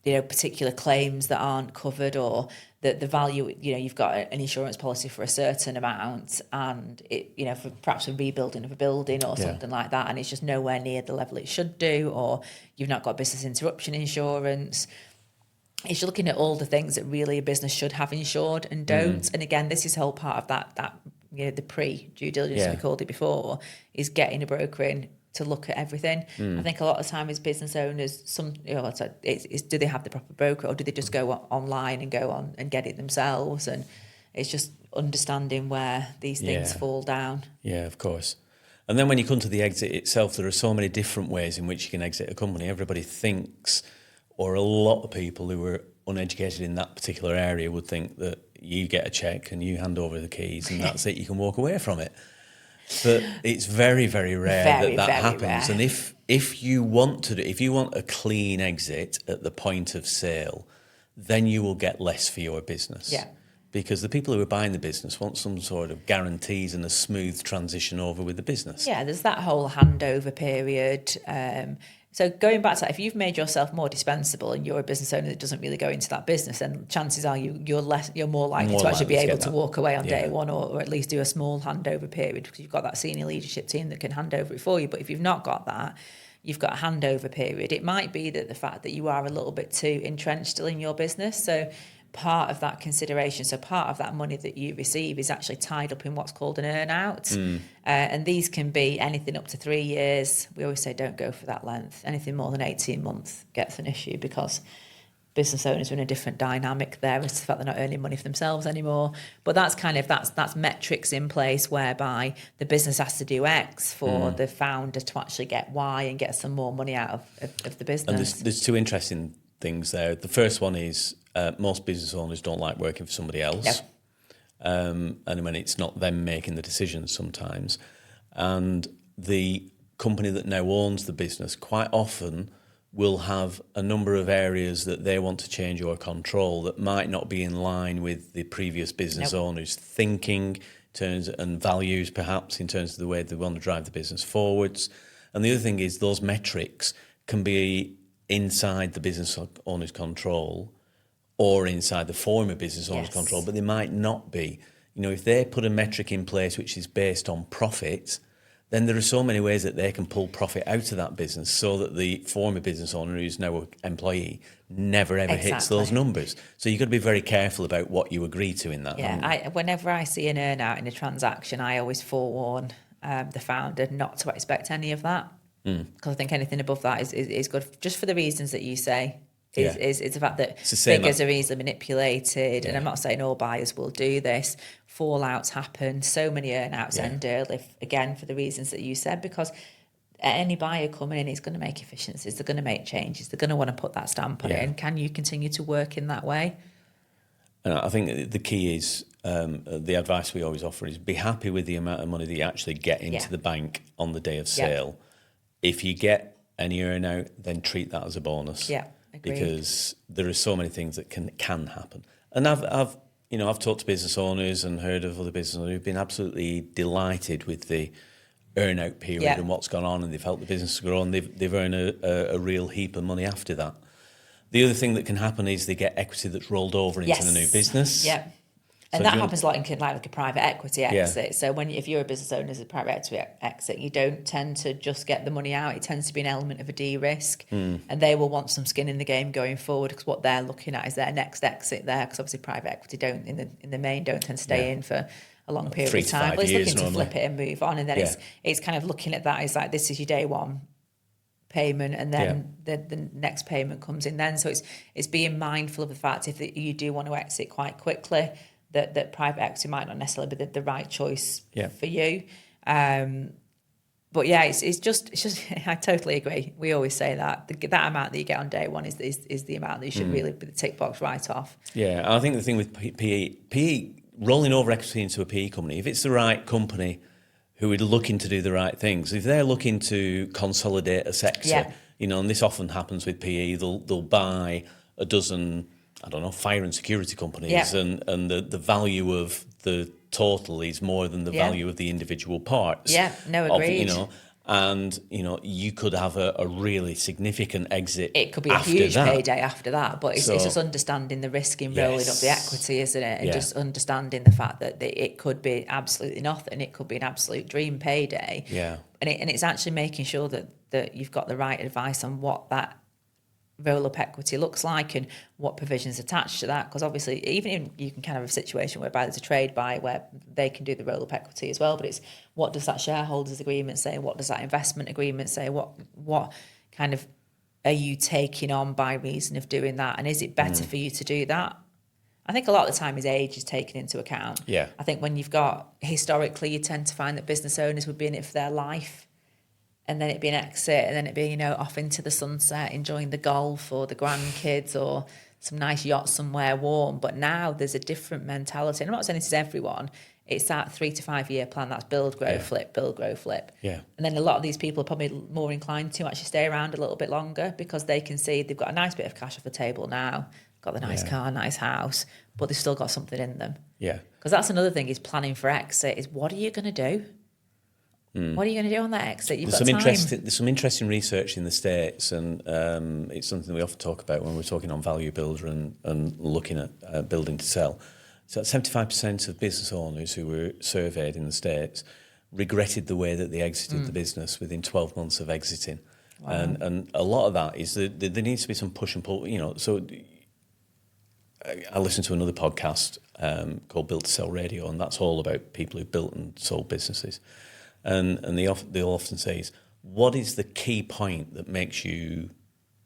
particular claims that aren't covered, or the value, you've got an insurance policy for a certain amount, and it, for perhaps a rebuilding of a building or something like that, and it's just nowhere near the level it should do, or you've not got business interruption insurance. It's looking at all the things that really a business should have insured and don't. And again, this is whole part of that the pre-due diligence, we called it before, is getting a broker in to look at everything. I think a lot of the time as business owners, do they have the proper broker, or do they just go online and go on and get it themselves? And it's just understanding where these things fall down. Yeah, of course. And then when you come to the exit itself, there are so many different ways in which you can exit a company. Everybody thinks, or a lot of people who are uneducated in that particular area would think that you get a check and you hand over the keys and that's it, you can walk away from it. But it's very, very rare that happens. Rare. And if you want a clean exit at the point of sale, then you will get less for your business. Yeah. Because the people who are buying the business want some sort of guarantees and a smooth transition over with the business. Yeah, there's that whole handover period. So going back to that, if you've made yourself more dispensable and you're a business owner that doesn't really go into that business, then chances are you're more likely to actually be able to walk away on day one, or at least do a small handover period, because you've got that senior leadership team that can hand over it for you. But if you've not got that, you've got a handover period. It might be that the fact that you are a little bit too entrenched still in your business. So part of that consideration, so part of that money that you receive is actually tied up in what's called an earnout. And these can be anything up to 3 years. We always say don't go for that length. Anything more than 18 months gets an issue, because business owners are in a different dynamic there as to the fact they're not earning money for themselves anymore. But that's that's metrics in place whereby the business has to do X for the founder to actually get Y and get some more money out of the business. And there's two interesting things there. The first one is most business owners don't like working for somebody else. And when it's not them making the decisions sometimes. And the company that now owns the business quite often will have a number of areas that they want to change or control that might not be in line with the previous business owner's thinking terms and values, perhaps in terms of the way they want to drive the business forwards. And the other thing is those metrics can be inside the business owner's control or inside the former business owner's control, but they might not be. You know, if they put a metric in place which is based on profit, then there are so many ways that they can pull profit out of that business so that the former business owner, who's now an employee, never ever hits those numbers. So you've got to be very careful about what you agree to in that. Yeah, whenever I see an earnout in a transaction, I always forewarn the founder not to expect any of that, because I think anything above that is good, just for the reasons that you say. Is the fact that figures are easily manipulated, and I'm not saying all buyers will do this. Fallouts happen. So many earnouts end early, again, for the reasons that you said, because any buyer coming in is going to make efficiencies, they're going to make changes, they're going to want to put that stamp on it, and can you continue to work in that way? And I think the key is, the advice we always offer is be happy with the amount of money that you actually get into the bank on the day of sale. If you get any earnout, then treat that as a bonus. Agreed. Because there are so many things that can happen. And I've talked to business owners and heard of other business owners who've been absolutely delighted with the earnout period and what's gone on, and they've helped the business grow, and they've earned a real heap of money after that. The other thing that can happen is they get equity that's rolled over into the new business. And that happens a lot in like a private equity exit. So if you're a business owner as a private equity exit, you don't tend to just get the money out. It tends to be an element of a de-risk. And they will want some skin in the game going forward, because what they're looking at is their next exit there, because obviously private equity in the main don't tend to stay in for a long period of time. But it's looking to flip it and move on. And then it's kind of looking at that as like, this is your day one payment, and then the next payment comes in then. So it's being mindful of the fact if you do want to exit quite quickly, that private equity might not necessarily be the right choice for you. But it's just I totally agree. We always say that that amount that you get on day one is the amount that you should really be the tick box right off. Yeah, I think the thing with PE rolling over equity into a PE company, if it's the right company who are looking to do the right things, if they're looking to consolidate a sector, and this often happens with PE, they'll buy a dozen, I don't know, fire and security companies, and the value of the total is more than the value of the individual parts. Agreed. And you could have a really significant exit. It could be a huge payday after that, but it's just understanding the risk in rolling up the equity, isn't it? And just understanding the fact that it could be absolutely nothing. It could be an absolute dream payday. And it's actually making sure that you've got the right advice on what that roll-up equity looks like and what provisions attached to that, because obviously you can kind of have a situation whereby there's a trade buy where they can do the roll-up equity as well, but it's what does that shareholders agreement say, what does that investment agreement say, what kind of are you taking on by reason of doing that, and is it better for you to do that? I think a lot of the time his age is taken into account. I think when you've got, historically, you tend to find that business owners would be in it for their life, and then it'd be an exit, and then it'd be, off into the sunset, enjoying the golf or the grandkids or some nice yacht somewhere warm. But now there's a different mentality. And I'm not saying this is everyone. It's that 3 to 5 year plan. That's build, grow, flip, build, grow, flip. Yeah. And then a lot of these people are probably more inclined to actually stay around a little bit longer because they can see they've got a nice bit of cash off the table now, got the nice car, nice house, but they've still got something in them. Yeah. Because that's another thing is planning for exit is what are you going to do? What are you going to do on that exit? There's some interesting research in the States, and it's something we often talk about when we're talking on Value Builder and looking at building to sell. So 75% of business owners who were surveyed in the States regretted the way that they exited the business within 12 months of exiting. Wow. And a lot of that is that there needs to be some push and pull. So I listened to another podcast called Built to Sell Radio, and that's all about people who've built and sold businesses. And they'll often say is, what is the key point that makes you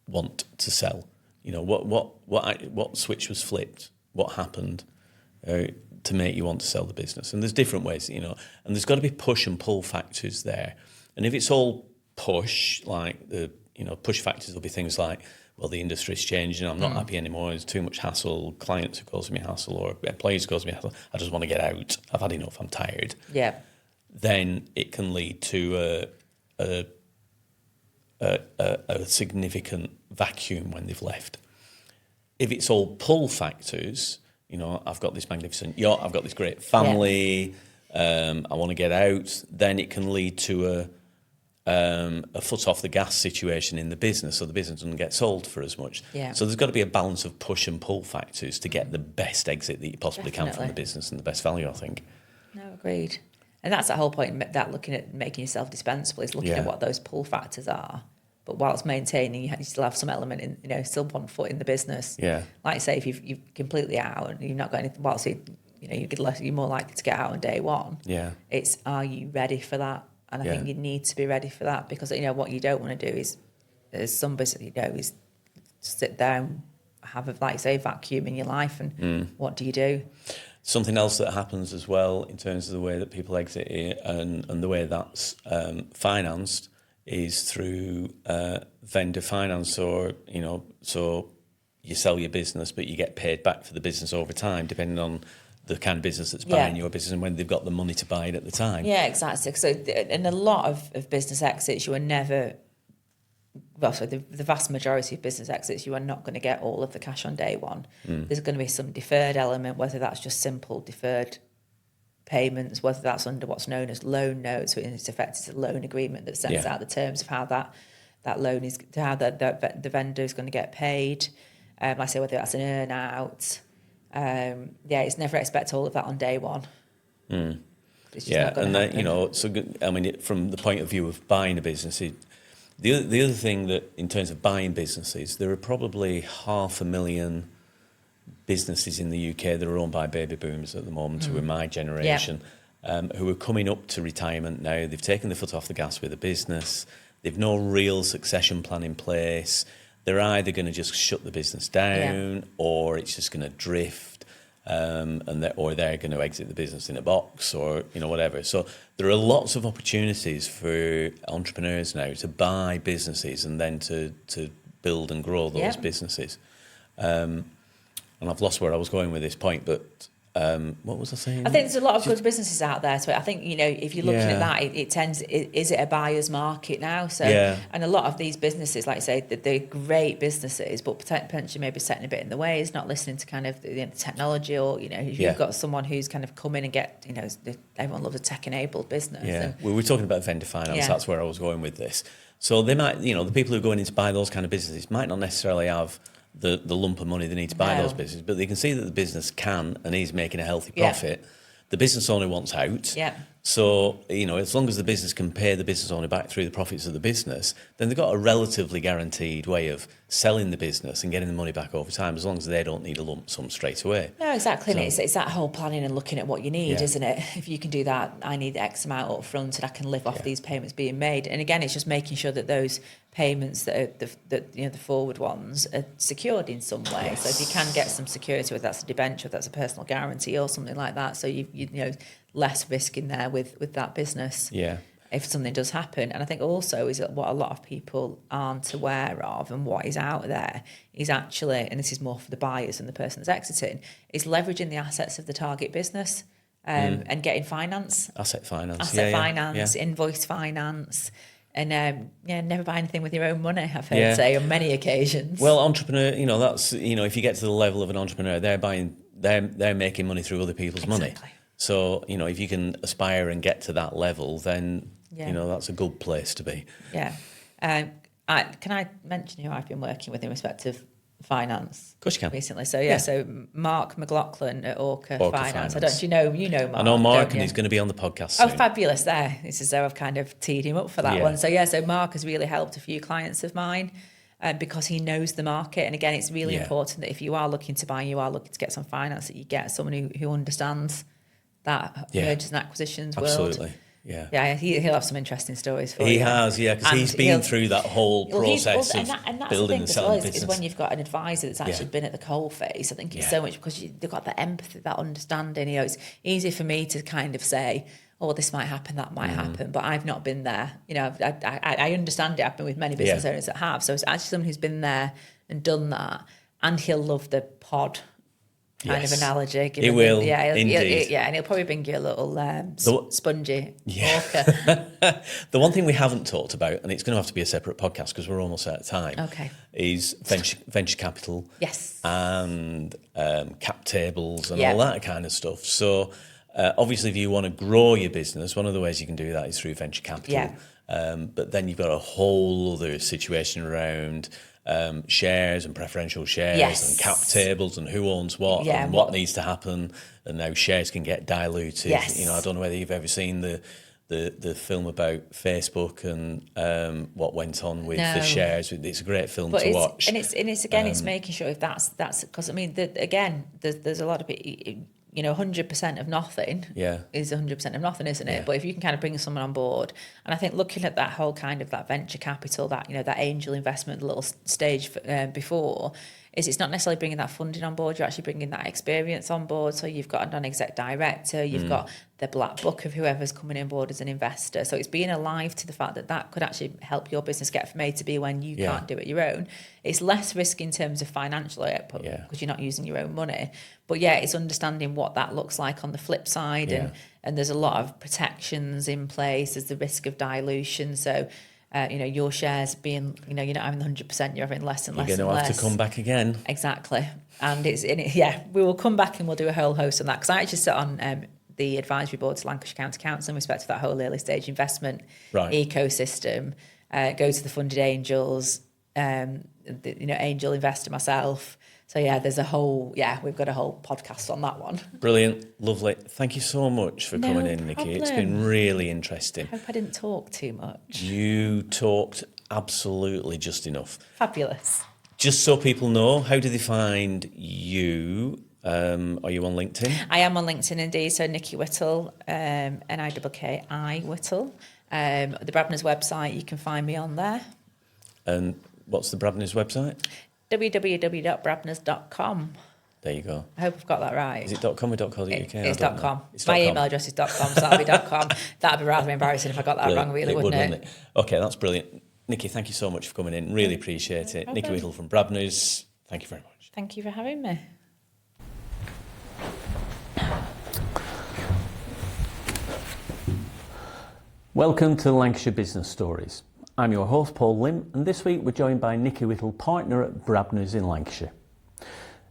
want to sell? What switch was flipped? What happened to make you want to sell the business? And there's different ways, and there's got to be push and pull factors there. And if it's all push, like push factors will be things like, well, the industry's changing, I'm not happy anymore, there's too much hassle, clients are causing me hassle, or employees causing me hassle, I just want to get out, I've had enough, I'm tired. Yeah. Then it can lead to a significant vacuum when they've left. If it's all pull factors, I've got this magnificent yacht, I've got this great family, I want to get out, then it can lead to a foot off the gas situation in the business, so the business doesn't get sold for as much. Yeah. So there's got to be a balance of push and pull factors to get the best exit that you possibly can from the business and the best value, I think. No, agreed. And that's the whole point, that looking at making yourself dispensable is looking at what those pull factors are. But whilst maintaining, you still have some element in, still 1 foot in the business. Yeah. Like I say, if you're completely out and you've not got anything, you're more likely to get out on day one. Yeah. It's, are you ready for that? And I think you need to be ready for that because, what you don't want to do is, as some business, is sit there and have a, vacuum in your life. And what do you do? Something else that happens as well in terms of the way that people exit it and the way that's financed is through vendor finance, or so you sell your business but you get paid back for the business over time depending on the kind of business that's buying your business and when they've got the money to buy it at the time. Yeah, exactly. So in a lot of business exits, you are never, the vast majority of business exits, you are not going to get all of the cash on day one. There's going to be some deferred element, whether that's just simple deferred payments, whether that's under what's known as loan notes, so in effect it's a loan agreement that sets out the terms of how that loan is, how the vendor is going to get paid. Like I say, whether that's an earnout. It's never expect all of that on day one. It's just not going to happen. So I mean, from the point of view of buying a business, the other thing that in terms of buying businesses, there are probably 500,000 businesses in the UK that are owned by baby boomers at the moment, who are my generation, who are coming up to retirement now. They've taken the foot off the gas with a business. They've no real succession plan in place. They're either going to just shut the business down or it's just going to drift, or they're going to exit the business in a box, or whatever. So there are lots of opportunities for entrepreneurs now to buy businesses and then to build and grow those businesses. And I've lost where I was going with this point, but what was I saying? I think there's a lot of good businesses out there. So I think, if you're looking at that, it tends, is it a buyer's market now? So, and a lot of these businesses, like I say, they're great businesses, but potentially maybe setting a bit in the way, is not listening to kind of the technology, or, if you've got someone who's kind of come in and get, everyone loves a tech-enabled business. Yeah, we were talking about vendor finance. That's where I was going with this. So they might, the people who are going in to buy those kind of businesses might not necessarily have the lump of money they need to buy those businesses, but they can see that the business can and is making a healthy profit. The business owner wants out. So, as long as the business can pay the business owner back through the profits of the business, then they've got a relatively guaranteed way of selling the business and getting the money back over time, as long as they don't need a lump sum straight away. No, exactly. So, and it's that whole planning and looking at what you need, isn't it? If you can do that, I need X amount up front and I can live off these payments being made. And again, it's just making sure that those payments that are the forward ones are secured in some way. So if you can get some security, whether that's a debenture, that's a personal guarantee or something like that, so you less risk in there with that business. Yeah. if something does happen. And I think also is that what a lot of people aren't aware of and what is out there is actually, and this is more for the buyers and the person that's exiting, is leveraging the assets of the target business and getting finance. Asset finance. Invoice finance. And never buy anything with your own money, I've heard say on many occasions. Well, entrepreneur, that's, if you get to the level of an entrepreneur, they're making money through other people's money. So, if you can aspire and get to that level, then, that's a good place to be. Yeah. Can I mention who I've been working with in respect of finance? Of course you can. Recently. So, so Mark McLaughlin at Orca Finance. I don't, you know Mark? I know Mark, and he's going to be on the podcast soon. Oh, fabulous. There. It's as though I've kind of teed him up for that one. So, so Mark has really helped a few clients of mine because he knows the market. And again, it's really important that if you are looking to buy, you are looking to get some finance, that you get someone who understands that mergers and acquisitions world. Absolutely. Yeah, he'll have some interesting stories for you. He has, because he's been through that whole process of building and selling business. Is when you've got an advisor that's actually been at the coalface. I think it's so much because they've got that empathy, that understanding. It's easy for me to kind of say, oh, this might happen, that might happen, but I've not been there. I understand it. I've been with many business owners that have. So it's actually someone who's been there and done that, and he'll love the pod kind of analogy. He will, indeed. And he'll probably bring you a little spongy orca. The one thing we haven't talked about, and it's going to have to be a separate podcast because we're almost out of time, is venture capital and cap tables and all that kind of stuff. So obviously, if you want to grow your business, one of the ways you can do that is through venture capital. But then you've got a whole other situation around shares and preferential shares and cap tables and who owns what and what needs to happen, and now shares can get diluted. I don't know whether you've ever seen the film about Facebook and what went on with the shares. It's a great film to watch. And it's making sure if that's because I mean there's a lot of it. 100% of nothing is 100% of nothing, isn't it? But if you can kind of bring someone on board, and I think looking at that whole kind of that venture capital, that that angel investment little stage before, is it's not necessarily bringing that funding on board, you're actually bringing that experience on board. So you've got a non-exec director, you've got the black book of whoever's coming on board as an investor. So it's being alive to the fact that could actually help your business get from A to B when you can't do it your own. It's less risk in terms of financial output because you're not using your own money. But it's understanding what that looks like on the flip side. And there's a lot of protections in place. There's the risk of dilution. So your shares being, you're not having 100%, you're having less and less. You're going to have to come back again. Exactly. And we will come back and we'll do a whole host on that. Because I actually sit on the advisory board to Lancashire County Council in respect to that whole early stage investment ecosystem. Go to the funded angels, angel investor myself. So there's a whole, we've got a whole podcast on that one. Brilliant, lovely. Thank you so much for coming in, Nikki. It's been really interesting. I hope I didn't talk too much. You talked absolutely just enough. Fabulous. Just so people know, how do they find you? Are you on LinkedIn? I am on LinkedIn indeed. So Nikki Whittle, Nikki Whittle. The Brabners website, you can find me on there. And what's the Brabners website? www.brabners.com. There you go. I hope I've got that right. Is it .com or .co.uk? It's .com. My email address is .com, so that'll be .com. That'd be rather embarrassing if I got that wrong, really, wouldn't it? Okay, that's brilliant. Nikki, thank you so much for coming in. Really appreciate it. Nikki Whittle from Brabners. Thank you very much. Thank you for having me. Welcome to Lancashire Business Stories. I'm your host, Paul Lim, and this week we're joined by Nikki Whittle, partner at Brabners in Lancashire.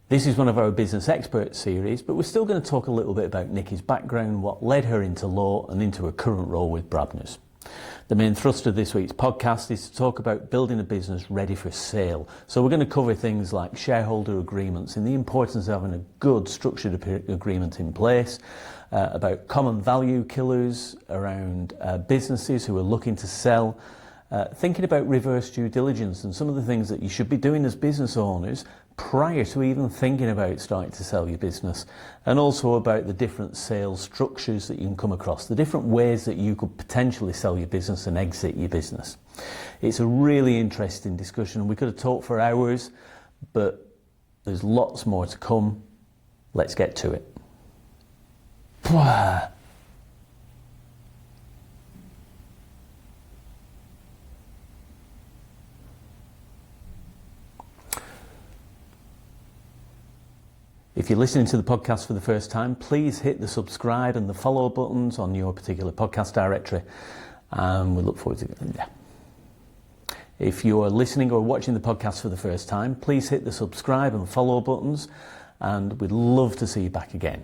This is one of our business expert series, but we're still going to talk a little bit about Nikki's background, what led her into law and into her current role with Brabners. The main thrust of this week's podcast is to talk about building a business ready for sale. So we're going to cover things like shareholder agreements and the importance of having a good structured agreement in place, about common value killers around businesses who are looking to sell, thinking about reverse due diligence and some of the things that you should be doing as business owners prior to even thinking about starting to sell your business, and also about the different sales structures that you can come across, the different ways that you could potentially sell your business and exit your business. It's a really interesting discussion. We could have talked for hours, but there's lots more to come. Let's get to it. If you're listening to the podcast for the first time, please hit the subscribe and the follow buttons on your particular podcast directory. We look forward to it. Yeah. If you're listening or watching the podcast for the first time, please hit the subscribe and follow buttons, and we'd love to see you back again.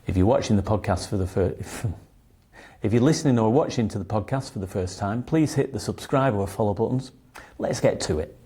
If you're watching the podcast for the if you're listening or watching to the podcast for the first time, please hit the subscribe or follow buttons. Let's get to it.